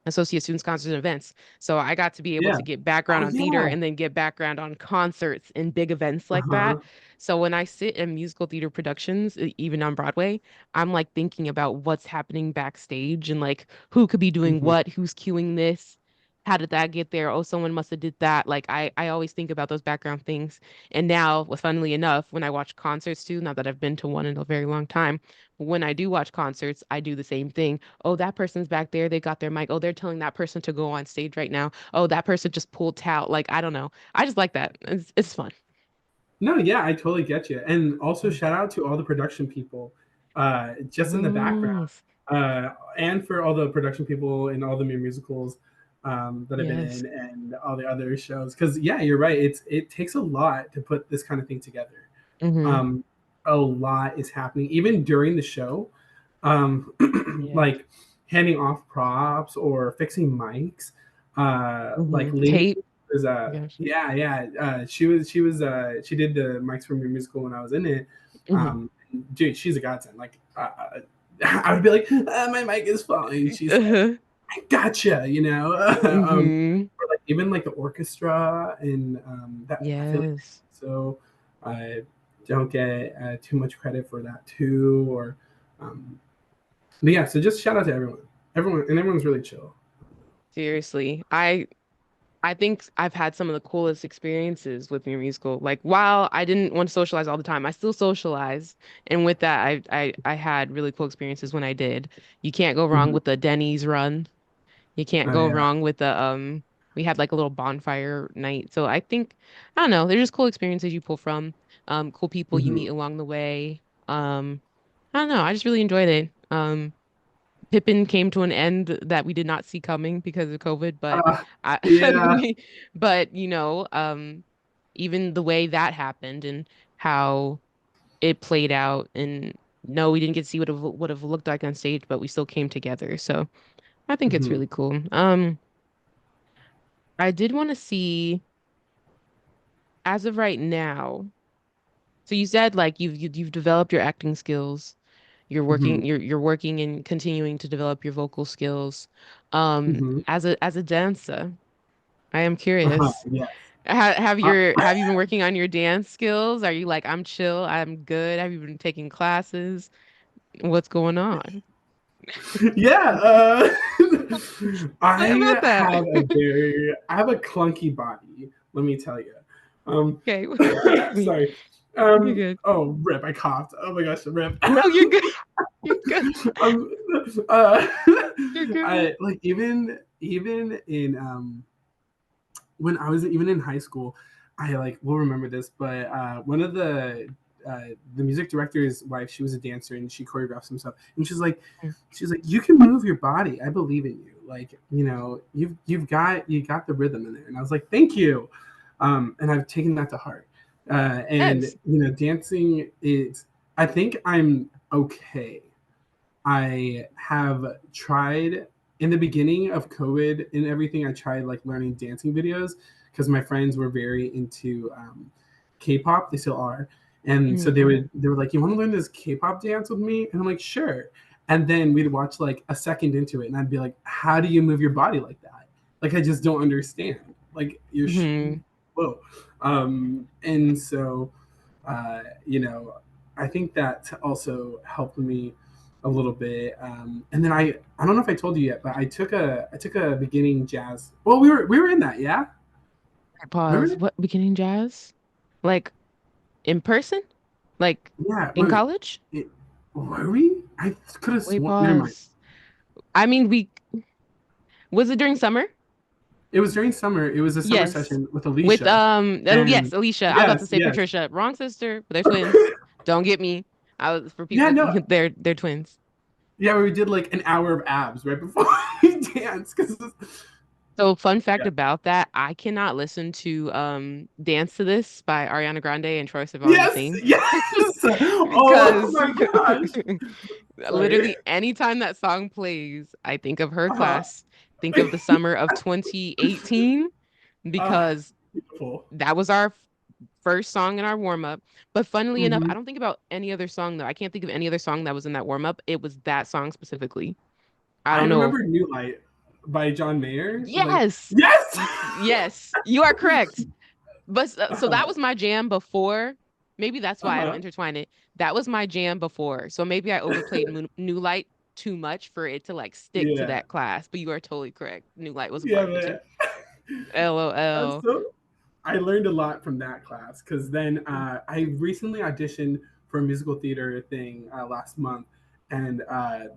associate students concerts and events. So I got to be able Yeah. to get background Oh on theater yeah. and then get background on concerts and big events Uh like that. huh. So when I sit in musical theater productions, even on Broadway, I'm like thinking about what's happening backstage and like who could be doing Mhm. what, who's cueing this. How did that get there? Oh, someone must have did that. Like I always think about those background things. And now, well, funnily enough, when I watch concerts too, not that I've been to one in a very long time, when I do watch concerts, I do the same thing. Oh, that person's back there. They got their mic. Oh, they're telling that person to go on stage right now. Oh, that person just pulled tout. Like, I don't know. I just like that. It's fun. No, yeah, I totally get you. And also Mm. shout out to all the production people, just in the background, Yes. and for all the production people in all the Muir musicals. that I've been Yes. in, and all the other shows. Because yeah, you're right. It takes a lot to put this kind of thing together. Mm-hmm. Um, a lot is happening even during the show, Yeah. like handing off props or fixing mics. Like Mm-hmm. Lee Tape. is Gosh. yeah. She did the mics from Muir Musical when I was in it. Mm-hmm. Dude, she's a godsend. Like I would be like, my mic is falling. She's like, Uh-huh. I gotcha, Mm-hmm. or like even like the orchestra and that I feel like Yes. so I don't get too much credit for that too. Or um, but yeah, so just shout out to everyone, and everyone's really chill. Seriously. I think I've had some of the coolest experiences with Muir Musical. Like while I didn't want to socialize all the time, I still socialized. And with that, I had really cool experiences when I did. You can't go wrong Mm-hmm. with the Denny's run. You can't Oh go yeah. wrong with the we had like a little bonfire night. So I think I don't know, there's just cool experiences you pull from, cool people you Mm-hmm. meet along the way. I don't know, I just really enjoyed it. Pippin came to an end that we did not see coming because of COVID, but Uh, I yeah. but even the way that happened and how it played out and no, we didn't get to see what it would have looked like on stage, but we still came together. So I think it's Mm-hmm. really cool. I did want to see as of right now. So you said like you've developed your acting skills. Mm-hmm. You're working and continuing to develop your vocal skills. Mm-hmm. As a dancer, I am Uh-huh. curious. Yes. Uh, Have you been working on your dance skills? Are you like I'm chill, I'm good? Have you been taking classes? What's going on? yeah. Say about that. I have a clunky body. Let me tell you. Okay, what do you mean? Sorry. You're good. Oh, rip! I coughed. Oh my gosh, rip. No, you're good. You're good. um, uh, You're good. I like even in when I was even in high school, I like will remember this, but one of the music director's wife, she was a dancer and she choreographed some stuff, and she's like, you can move your body. I believe in you. Like you got the rhythm in there, and I was like, thank you, and I've taken that to heart. And Yes. dancing is. I think I'm okay. I have tried in the beginning of COVID and everything. I tried like learning dancing videos because my friends were very into K-pop. They still are, and so Mm, they were like, "You want to learn this K-pop dance with me?" And I'm like, "Sure." And then we'd watch like a second into it, and I'd be like, "How do you move your body like that? Like I just don't understand. Like hmm whoa." And so I think that also helped me a little bit. And then I don't know if I told you yet, but I took a beginning jazz. Well, we were in that, yeah. Pause. Remember? What beginning jazz? Like in person? Like Yeah. in Wait, college? it, were we? I could have Wait, sworn. Never mind. pause. I mean, we was it during summer? It was during summer. It was a summer Yes. session with With Alicia, yes, and Alicia. I was about to yes, say yes, Patricia. Wrong sister, but they're twins. Don't get me. I was for yeah, people no, they're twins. yeah. We did like an hour of abs right before we danced because So fun fact yeah. about that, I cannot listen to Dance to This by Ariana Grande and Troye Sivan the Yes, same yes. Oh because my gosh. Sorry. literally anytime that song plays, I think of her Uh-huh. class, think of the summer of 2018 Uh, because beautiful. that was our first song in our warm up. But funnily enough, Hmm. I don't think about any other song though. I can't think of any other song that was in that warm up. It was that song specifically. I I don't know. remember New Light by John Mayer. Like, Yes. yes. Yes, you are correct. But so that uh-huh. was my jam before. Maybe that's why I don't Uh-huh. intertwine it. That was my jam before. So maybe I overplayed New Light too much for it to like stick to Yeah. that class. But you are totally correct. New Light was a part Yeah, of it too. man. I'm LOL. so I learned a lot from that class because then I recently auditioned for a musical theater thing last month, and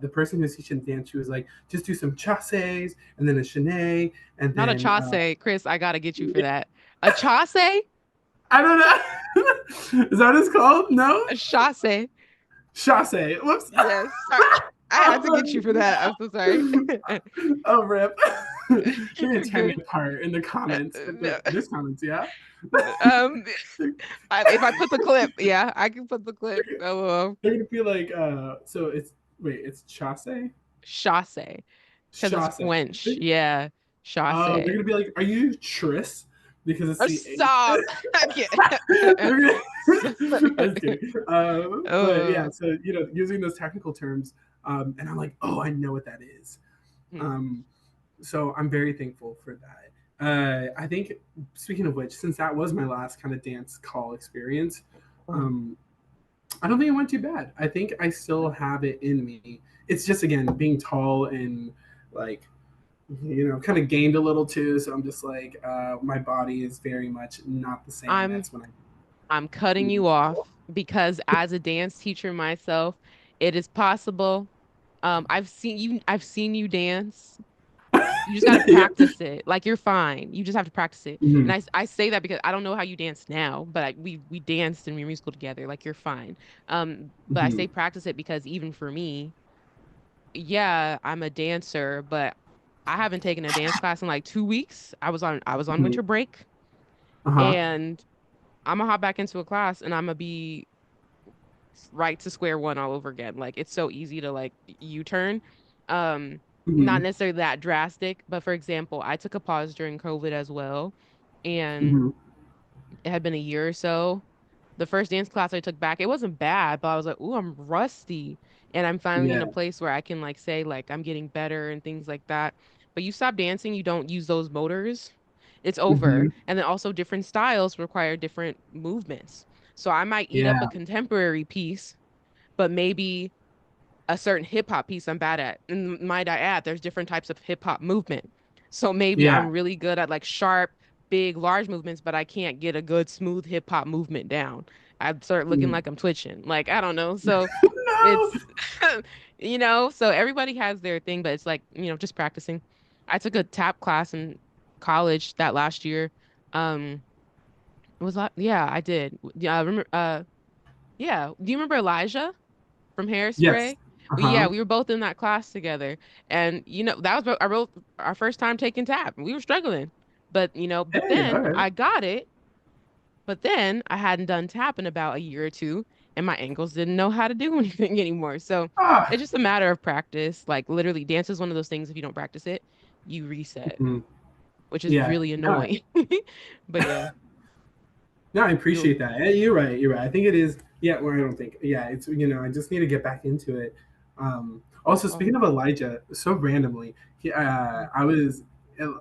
the person who's teaching dance, she was like, just do some chasses and then a chalet, and Not a then chasse, Chris. I gotta get you for that. A chasse? I don't know. Is that what it's called? No, A chasse. chasse. Whoops. Yes. Sorry. I had to Oh get you for that. no. I'm so sorry. Oh rip. You're gonna You're tear me good. apart in the comments. No. There's comments, yeah. Um, if I put the clip, yeah, I can put the clip. Oh, They're gonna be like, so it's wait, it's chasse, chasse, because it's chasse. French. Yeah, chasse. They're gonna be like, are you Tris? Because it's Oh, the H. stop. I can't. They're gonna- I'm just kidding. But yeah, Oh. so using those technical terms, and I'm like, oh, I know what that is. Hmm. Um, so I'm very thankful for that. I think, speaking of which, since that was my last kind of dance call experience, Mhm. um, I don't think it went too bad. I think I still have it in me. It's just again being tall and like kind of gained a little too. So I'm just like my body is very much not the same I'm as when I I'm cutting you off because as a dance teacher myself, it is possible. I've seen you dance. You just got to yeah. practice it. Like you're fine. You just have to practice it. And Mm-hmm. I say that because I don't know how you dance now, but we danced in Muir Musical together. Like you're fine. But I Mm-hmm. say practice it because even for me, yeah, I'm a dancer, but I haven't taken a dance class in like 2 weeks. I was on Mm-hmm. winter break, Uh-huh. and I'm gonna hop back into a class, and I'm gonna be right to square one all over again. Like it's so easy to like U-turn. Um, Mm-hmm. Not necessarily that drastic, but for example, I took a pause during COVID as well, and Mm-hmm. it had been a year or so. The first dance class I took back, it wasn't bad, but I was like, "Ooh, I'm rusty." And I'm finally in Yeah. a place where I can like say like I'm getting better and things like that. But you stop dancing, you don't use those motors. It's over. Mm-hmm. And then also different styles require different movements. So I might eat up a Yeah. contemporary piece, but maybe a certain hip hop piece I'm bad at. And might I add, there's different types of hip hop movement. So maybe Yeah. I'm really good at like sharp, big, large movements, but I can't get a good smooth hip hop movement down. I start looking Mm. like I'm twitching. Like, I don't know. So No. it's, so everybody has their thing, but it's like, just practicing. I took a tap class in college that last year. Um, yeah, I did. Yeah, I remember, yeah. Do you remember Elijah from Yes. Hairspray? Yeah, Uh-huh. we were both in that class together. And that was our first time taking tap. We were struggling. But Hey, all then right. I got it. But then I hadn't done tap in about a year or two, and my ankles didn't know how to do anything anymore. So it's Ah. just a matter of practice. Like literally, dance is one of those things, if you don't practice it, you reset, Mhm. which is Yeah. really No, annoying. But yeah, no, I you'll appreciate that. You're right. You're right. I think it is. Yeah. Well, I don't think. Yeah. It's I just need to get back into it. Also, oh, speaking of Elijah, so randomly, I was, uh,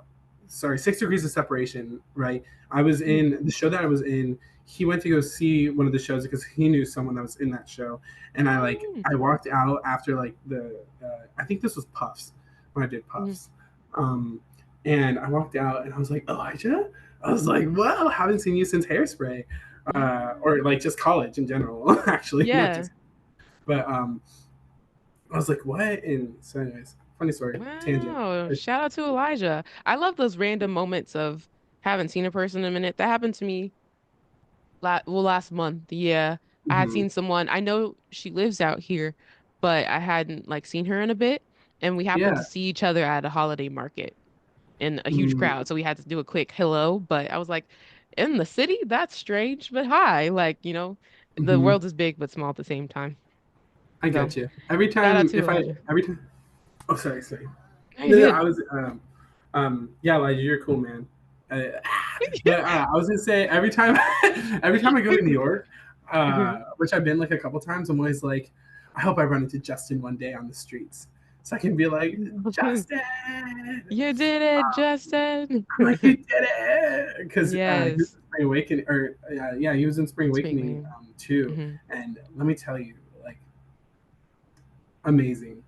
sorry, 6 degrees of separation. Right. I was mm, in the show that I was in. He went to go see one of the shows because he knew someone that was in that show, and mm, I walked out after like the I think this was Puffs when I did mm, Puffs, um, and I walked out and I was like, Elijah. I was like, well, haven't seen you since Hairspray, mm. or like just college in general, actually, not Yeah. just. But I was like, what? And so, anyways, funny story, tangent. Wow. Shout out to Elijah. I love those random moments of haven't seen a person in a minute. That happened to me last month. Yeah. I had Mm-hmm. seen someone. I know she lives out here, but I hadn't like seen her in a bit. And we happened to Yeah. see each other at a holiday market in a huge Mm-hmm. crowd. So we had to do a quick hello. But I was like, in the city? That's strange, but hi. Like, the Mm-hmm. world is big but small at the same time. I So get you. Every shout out time, to Elijah. every time. Oh, sorry. I No, did. I was, yeah, Elijah, you're cool, man. But I was gonna say every time, every time I go to New York, which I've been like a couple times, I'm always like, I hope I run into Justin one day on the streets, so I can be like, Justin. You did it, Justin. I'm like, you did it, because he was Yes. in Spring Awakening, or yeah, he was in Spring Speak Awakening me. too, Hmm. and let me tell you, like, amazing.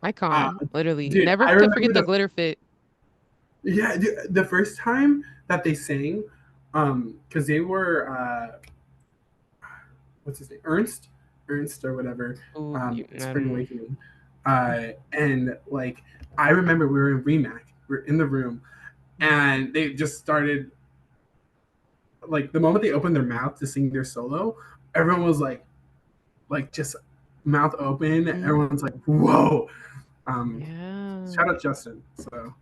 Uh, Icon, literally. dude, Never I could forget remember the glitter fit. yeah, the first time that they sang, because they were what's his name, Ernst or whatever, Ooh, in Spring Awakening, and like I remember we were in Remac, we are in the room, and they just started like the moment they opened their mouth to sing their solo, everyone was like just mouth open. mm, Everyone's like, whoa. yeah. Shout out Justin. So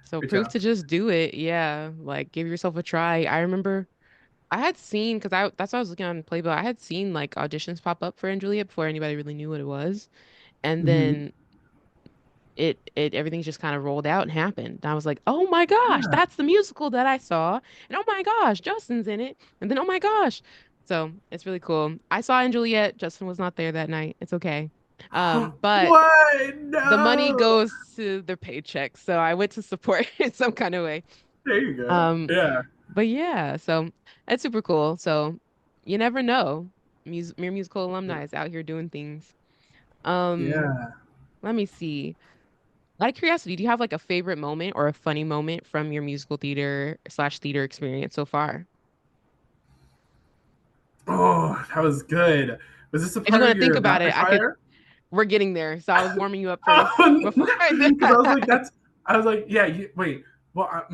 So Good proof job. to just do it. Yeah. Like give yourself a try. I remember I had seen because I that's why I was looking on Playbill. I had seen like auditions pop up for Angelia before anybody really knew what it was. And Hmm. then it everything just kind of rolled out and happened. And I was like, oh my gosh, Yeah. that's the musical that I saw. And oh my gosh, Justin's in it. And then oh my gosh. So it's really cool. I saw in Juliet. Justin was not there that night. It's okay. But What? the money No. goes to their paycheck. So I went to support in some kind of way. There you go. Um, Yeah. but yeah, so that's super cool. So you never know. Muir Musical alumni is out here doing things. Um, Yeah. let me see. Out of curiosity, do you have like a favorite moment or a funny moment from your musical theater/theater experience so far? Oh, that was good. Was this a If you part want of to think your about rapid it, I could. fire? We're getting there. So I was warming you up first Oh, before I did because I was like, that. that's. I was like, yeah. Wait. Well,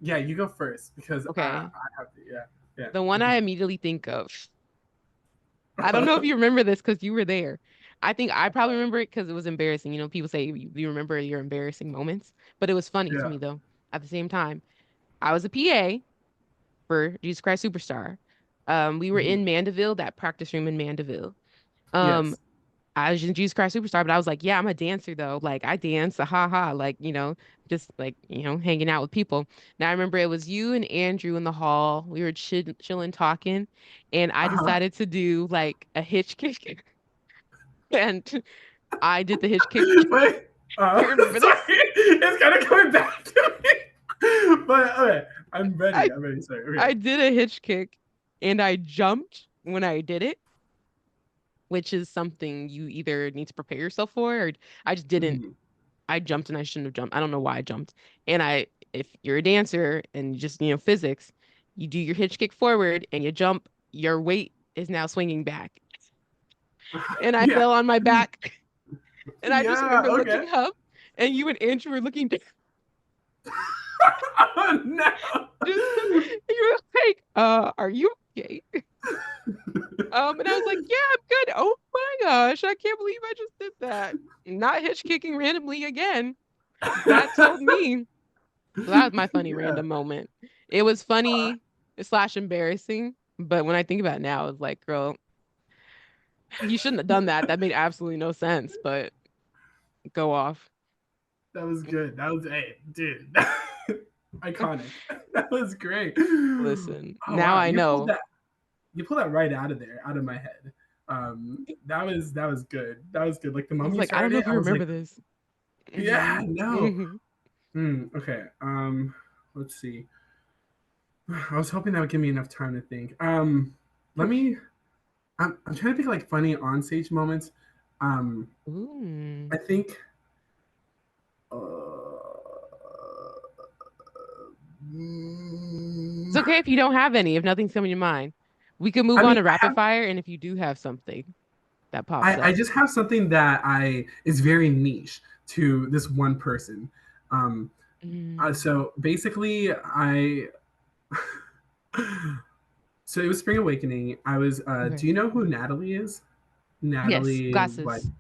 yeah. You go first because Okay. I have to. Yeah. Yeah. The one I immediately think of. I don't know if Mhm. you remember this because you were there. I think I probably remember it because it was embarrassing. You know, people say you remember your embarrassing moments, but it was funny to Yeah. me though. At the same time, I was a PA for Jesus Christ Superstar. We were Mhm. in Mandeville, that practice room in Mandeville. Um, Yes. I was in Jesus Christ Superstar, but I was like, yeah, I'm a dancer though. Like I dance, ha ha, like, just like, hanging out with people. Now I remember it was you and Andrew in the hall. We were chilling, talking, and I Uh-huh. decided to do like a hitch kick. And I did the hitch kick. Wait. You remember Sorry. this? It's kind of coming back to me. But okay, I'm ready. I I'm ready. Sorry. Okay. I did a hitch kick and I jumped when I did it, which is something you either need to prepare yourself for or I just didn't. Mhm. I jumped and I shouldn't have jumped. I don't know why I jumped. And if you're a dancer and just, physics, you do your hitch kick forward and you jump, your weight is now swinging back. And I Yeah. fell on my back. And I just Yeah. remember Okay. looking up and you and Andrew were looking down. Oh no. Just, you were like, are you okay? And I was like, yeah, I'm good. Oh my gosh, I can't believe I just did that. Not hitch kicking randomly again. That told me. So that was my funny Yeah. random moment. It was funny slash embarrassing, but when I think about it now, it's like, girl, you shouldn't have done that. That made absolutely no sense, but go off. That was good. That was hey, dude. Iconic. That was great. Oh Listen, now wow, I know. you pulled that right out of there, out of my head. That was good. That was good. Like the I was moment you like, I don't started know it, if you I was like, remember this. yeah, Hmm. no. Hmm. Okay. Let's see. I was hoping that would give me enough time to think. Let me. I'm trying to think of, like funny onstage moments. Um, Ooh. I think. Uh, It's mm, okay if you don't have any, if nothing's coming to mind. We could move I on mean, to rapid fire, and if you do have something that pops I up. just have something that I is very niche to this one person. Um, Mm, so basically, I so it was Spring Awakening. I was. okay. Do you know who Natalie is? Yes, Natalie, like glasses.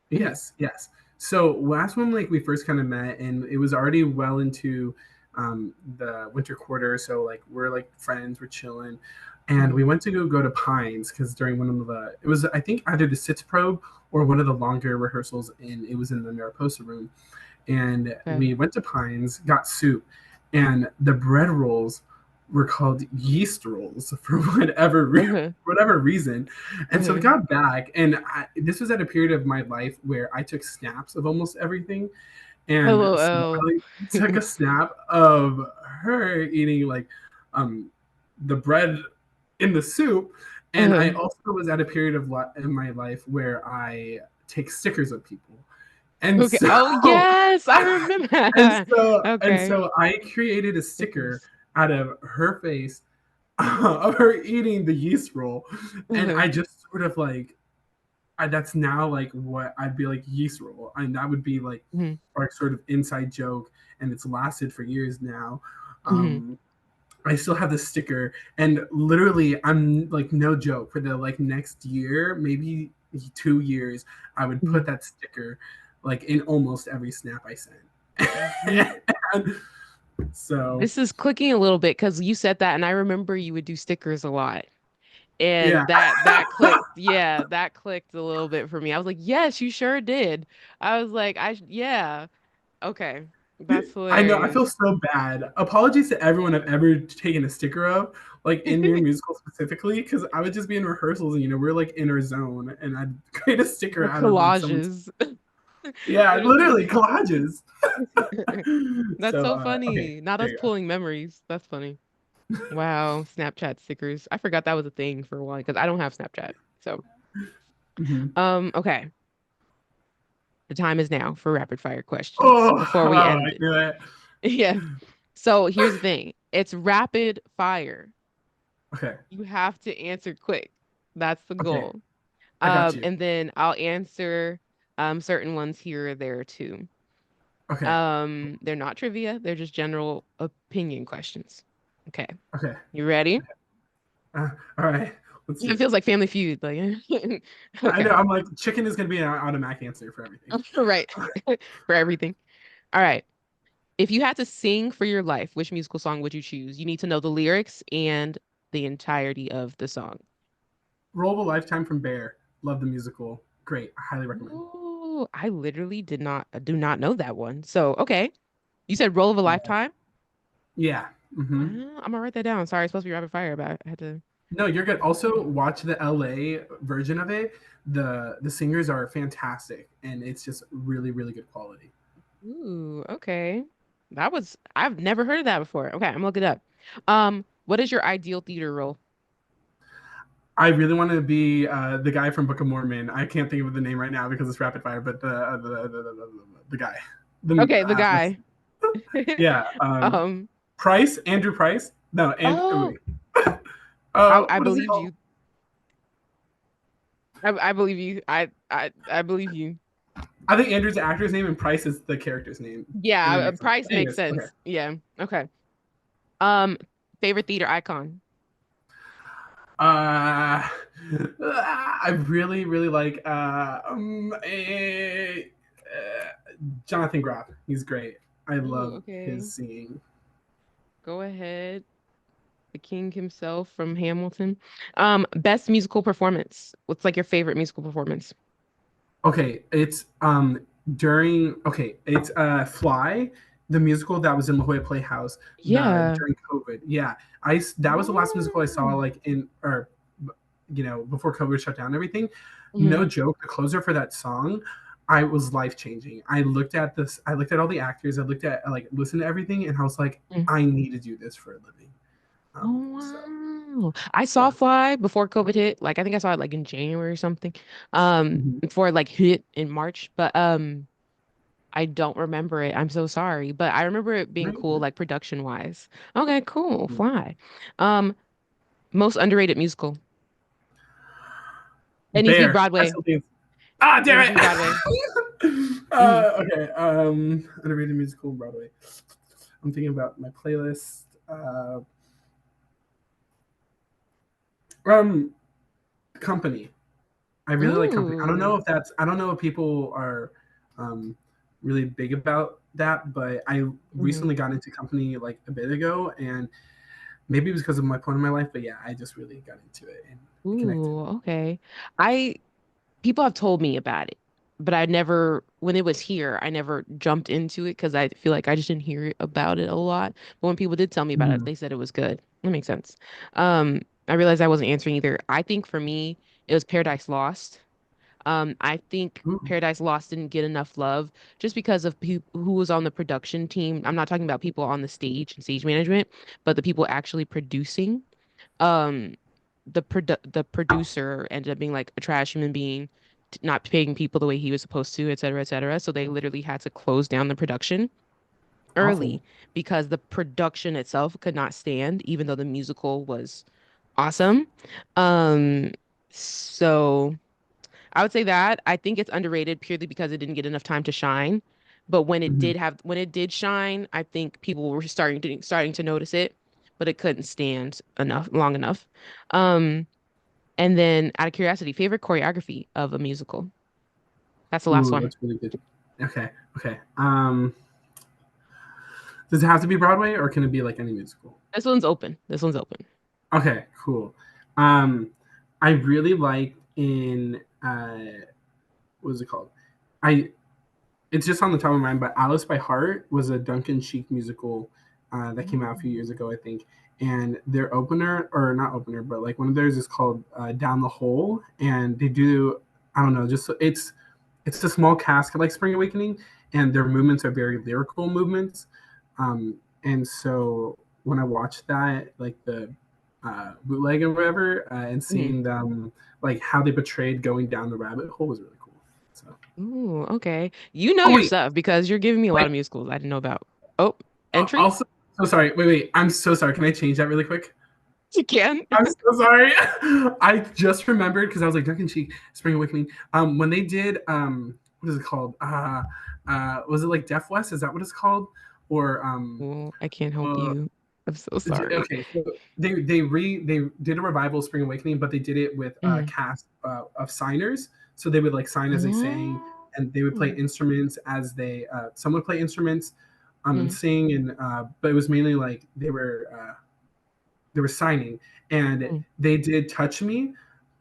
Hmm. yes, yes. So last one, like we first kind of met, and it was already well into the winter quarter. So like we're like friends, we're chilling, and we Hmm. went to go to Pines because during one of the it was I think either the sits probe or one of the longer rehearsals, and it was in the Mariposa room, and Okay. we went to Pines, got soup, and the bread rolls were called yeast rolls for Uh-huh. whatever reason. And so we Uh-huh. got back, and this was at a period of my life where I took snaps of almost everything. And so LOL. I took a snap of her eating like um, the bread in the soup. And I Uh-huh. also was at a period of in my life where I take stickers of people. And Okay. so Oh yes, I and remember. so and Okay. so I created a sticker Stickers. out of her face of her eating the yeast roll, and Uh-huh. I just sort of like that's now like what I'd be like yeast roll, and that would be like Hmm. our sort of inside joke, and it's lasted for years now. Hmm. I still have the sticker, and literally, I'm like no joke. For the like next year, maybe 2 years, I would Hmm. put that sticker like in almost every snap I sent. Hmm. and, So This is clicking a little bit because you said that, and I remember you would do stickers a lot. yeah. And that clicked. Yeah, that clicked a little bit for me. I was like, yes, you sure did. I was like, yeah. Okay. That's I know. I hilarious. feel so bad. Apologies to everyone I've ever taken a sticker of, like in Muir Musical specifically, because I would just be in rehearsals and we're like in our zone, and I'd create a sticker The out of like someone's. collages. Yeah, That's literally funny. collages. That's so Okay, funny. Not there us you pulling memories. That's funny. Wow, Snapchat stickers. I forgot that was a thing for a while because I don't have Snapchat. So, go. Hmm. okay. The time is now for rapid fire questions Oh, before we I end it. knew it. Yeah. So here's the thing. It's rapid fire. Okay, You have to answer quick. That's the okay, goal. I got you. And then I'll answer certain ones here or there too. Okay, They're not trivia, they're just general opinion questions. Okay. okay. You ready? All right, let's do It it. feels like Family Feud, like I know. okay. I'm like, chicken is gonna be an automatic answer for everything. Right. For everything. All right. If you had to sing for your life, which musical song would you choose? You need to know the lyrics and the entirety of the song. Roll of a Lifetime from Bear. Love the musical. Great. I highly recommend. Oh, I literally do not know that one. So, okay. You said Roll of a Yeah. Lifetime? Yeah. Wow, Hmm. I'm gonna write that down. Sorry, it's supposed to be rapid fire, but I had to. No, you're good. Also, watch the LA version of it. The singers are fantastic, and it's just really really good quality. Ooh, okay. I've never heard of that before. Okay, I'm gonna look it up. What is your ideal theater role? I really want to be the guy from Book of Mormon. I can't think of the name right now because it's rapid fire, but the guy, Okay, the guy. yeah, Um, Price, Andrew Price. No, and oh, I what is he believed called? you. I believe you. I believe you. I think Andrew's the actor's name and Price is the character's name, Yeah, and it makes sense. Price makes Anyways, okay. sense. Yeah. Okay. Um, favorite theater icon? Uh, I really, really like Jonathan Groff. He's great. I Ooh, love okay. his singing. Go ahead. The king himself from Hamilton. Best musical performance. What's like your favorite musical performance? Okay, it's it's Fly, the musical that was in La Jolla Playhouse the Yeah. during COVID. Yeah, that was the last musical I saw Oh. like in or before COVID shut down and everything. No Mhm. joke, the closer for that song, I was life changing. I looked at this, I looked at all the actors, I looked at like listened to everything, and I was like, Mhm. I need to do this for a living. So Oh, wow. I saw yeah. Fly before COVID hit. Like I think I saw it like in January or something. Mhm. Before it like hit in March. But I don't remember it. I'm so sorry. But I remember it being cool, like production wise. Okay, cool. Fly. Um, most underrated musical. It needs to be Bear. I Broadway. still think. Ah, It damn needs to be it. Broadway. Hmm. Okay. Underrated musical Broadway. I'm thinking about my playlist. Um, Company. I really like Company. I don't know Ooh. if that's. I don't know if people are, um, really big about that, but I Mhm. recently got into Company like a bit ago, and maybe it was because of my point in my life, but yeah, I just really got into it and connected. Ooh, okay. I People have told me about it, but I never, when it was here, I never jumped into it because I feel like I just didn't hear about it a lot. But when people did tell me about it, Mm. they said it was good. That makes sense. I realized I wasn't answering either. I think for me, it was Paradise Lost. I think Ooh, Paradise Lost didn't get enough love just because of who was on the production team. I'm not talking about people on the stage and stage management, but the people actually producing. Um, the producer ended up being like a trash human being, not paying people the way he was supposed to, et cetera, et cetera. So they literally had to close down the production awful. early because the production itself could not stand, even though the musical was awesome. Um, so I would say that I think it's underrated purely because it didn't get enough time to shine. But Mhm. when it did shine, I think people were starting to notice it, but it couldn't stand enough long enough. Um, and then out of curiosity, favorite choreography of a musical. That's the last Ooh, one. that's really good. Okay, okay. Does it have to be Broadway or can it be like any musical? This one's open. This one's open. Okay, cool. Um, I really liked in what is it called? I it's just on the top of my mind, but Alice by Heart was a Duncan Sheik musical that came out a few years ago, I think. And their opener, or not opener, but like one of theirs is called Down the Hole, and they do I don't know, just it's a small cast like Spring Awakening, and their movements are very lyrical movements. And so when I watched that, like the bootleg or whatever, and Mhm. seeing them like how they portrayed going down the rabbit hole was really cool. So, Ooh, okay. You know oh your wait, stuff because you're giving me a lot wait. of musicals I didn't know about. Oh, entry? Also, so sorry. Wait. I'm so sorry. Can I change that really quick? You can. I'm so sorry. I just remembered because I was like Duncan Sheik, Spring Awakening. When they did what is it called? Was it like Deaf West? Is that what it's called? Or Well, I can't help uh, you. I'm so sorry. okay, so they did a revival of Spring Awakening, but they did it with a Mhm. cast of signers. So they would like sign as they sang, Oh. and they would play instruments as they. Some would play instruments, and Mhm. sing, and but it was mainly like they were signing, and Mhm. they did Touch Me,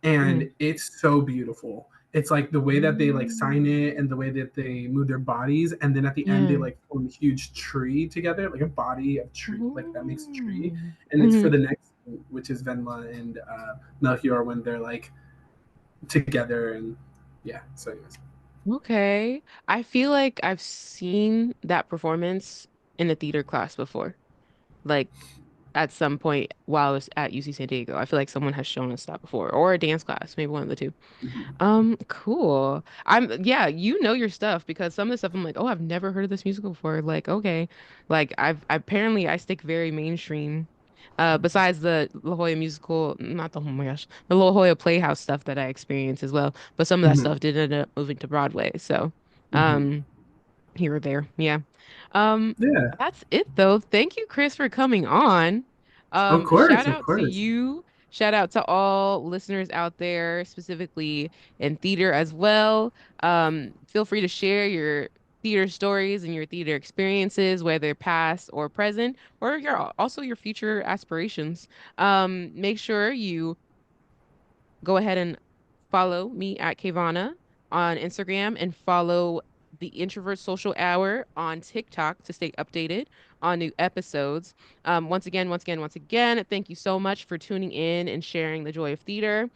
and Mhm. it's so beautiful. It's like the way that they like sign Mm. it and the way that they move their bodies, and then at the end they Yeah. like form a huge tree together, like a body of tree, like that makes a tree, Ooh. and it's for Mhm. the next, which is Venla and Melchior when they're like together, and yeah. So anyways. Okay. I feel like I've seen that performance in a theater class before. Like at some point while I was at UC San Diego. I feel like someone has shown us that before, or a dance class, maybe one of the two. Mhm. Cool. Yeah, you know your stuff because some of the stuff I'm like, oh, I've never heard of this musical before. Like, okay. Like apparently I stick very mainstream. Besides the La Jolla musical, not the, oh my gosh, the La Jolla Playhouse stuff that I experienced as well. But some of that Mhm. stuff did end up moving to Broadway. So, Mhm. um, here or there. Yeah. Um, Yeah, that's it though. Thank you, Chris, for coming on. of Shout course, of out to course. you. Shout out to all listeners out there, specifically in theater as well. Feel free to share your theater stories and your theater experiences, whether past or present, or also your future aspirations. Make sure you go ahead and follow me at Kavana on Instagram and follow the Introvert Social Hour on TikTok to stay updated on new episodes. Once again, thank you so much for tuning in and sharing the joy of theater.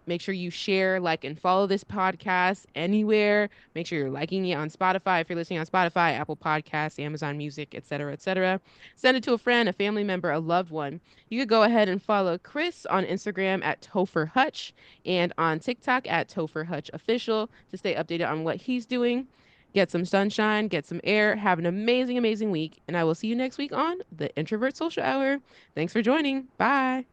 Make sure you share, like, and follow this podcast anywhere. Make sure you're liking it on Spotify if you're listening on Spotify, Apple Podcasts, Amazon Music, etc., etc. Send it to a friend, a family member, a loved one. You could go ahead and follow Chris on Instagram at Topher Hutch and on TikTok at Topher Hutch Official to stay updated on what he's doing. Get some sunshine, get some air, have an amazing, amazing week, and I will see you next week on the Introvert Social Hour. Thanks for joining. Bye.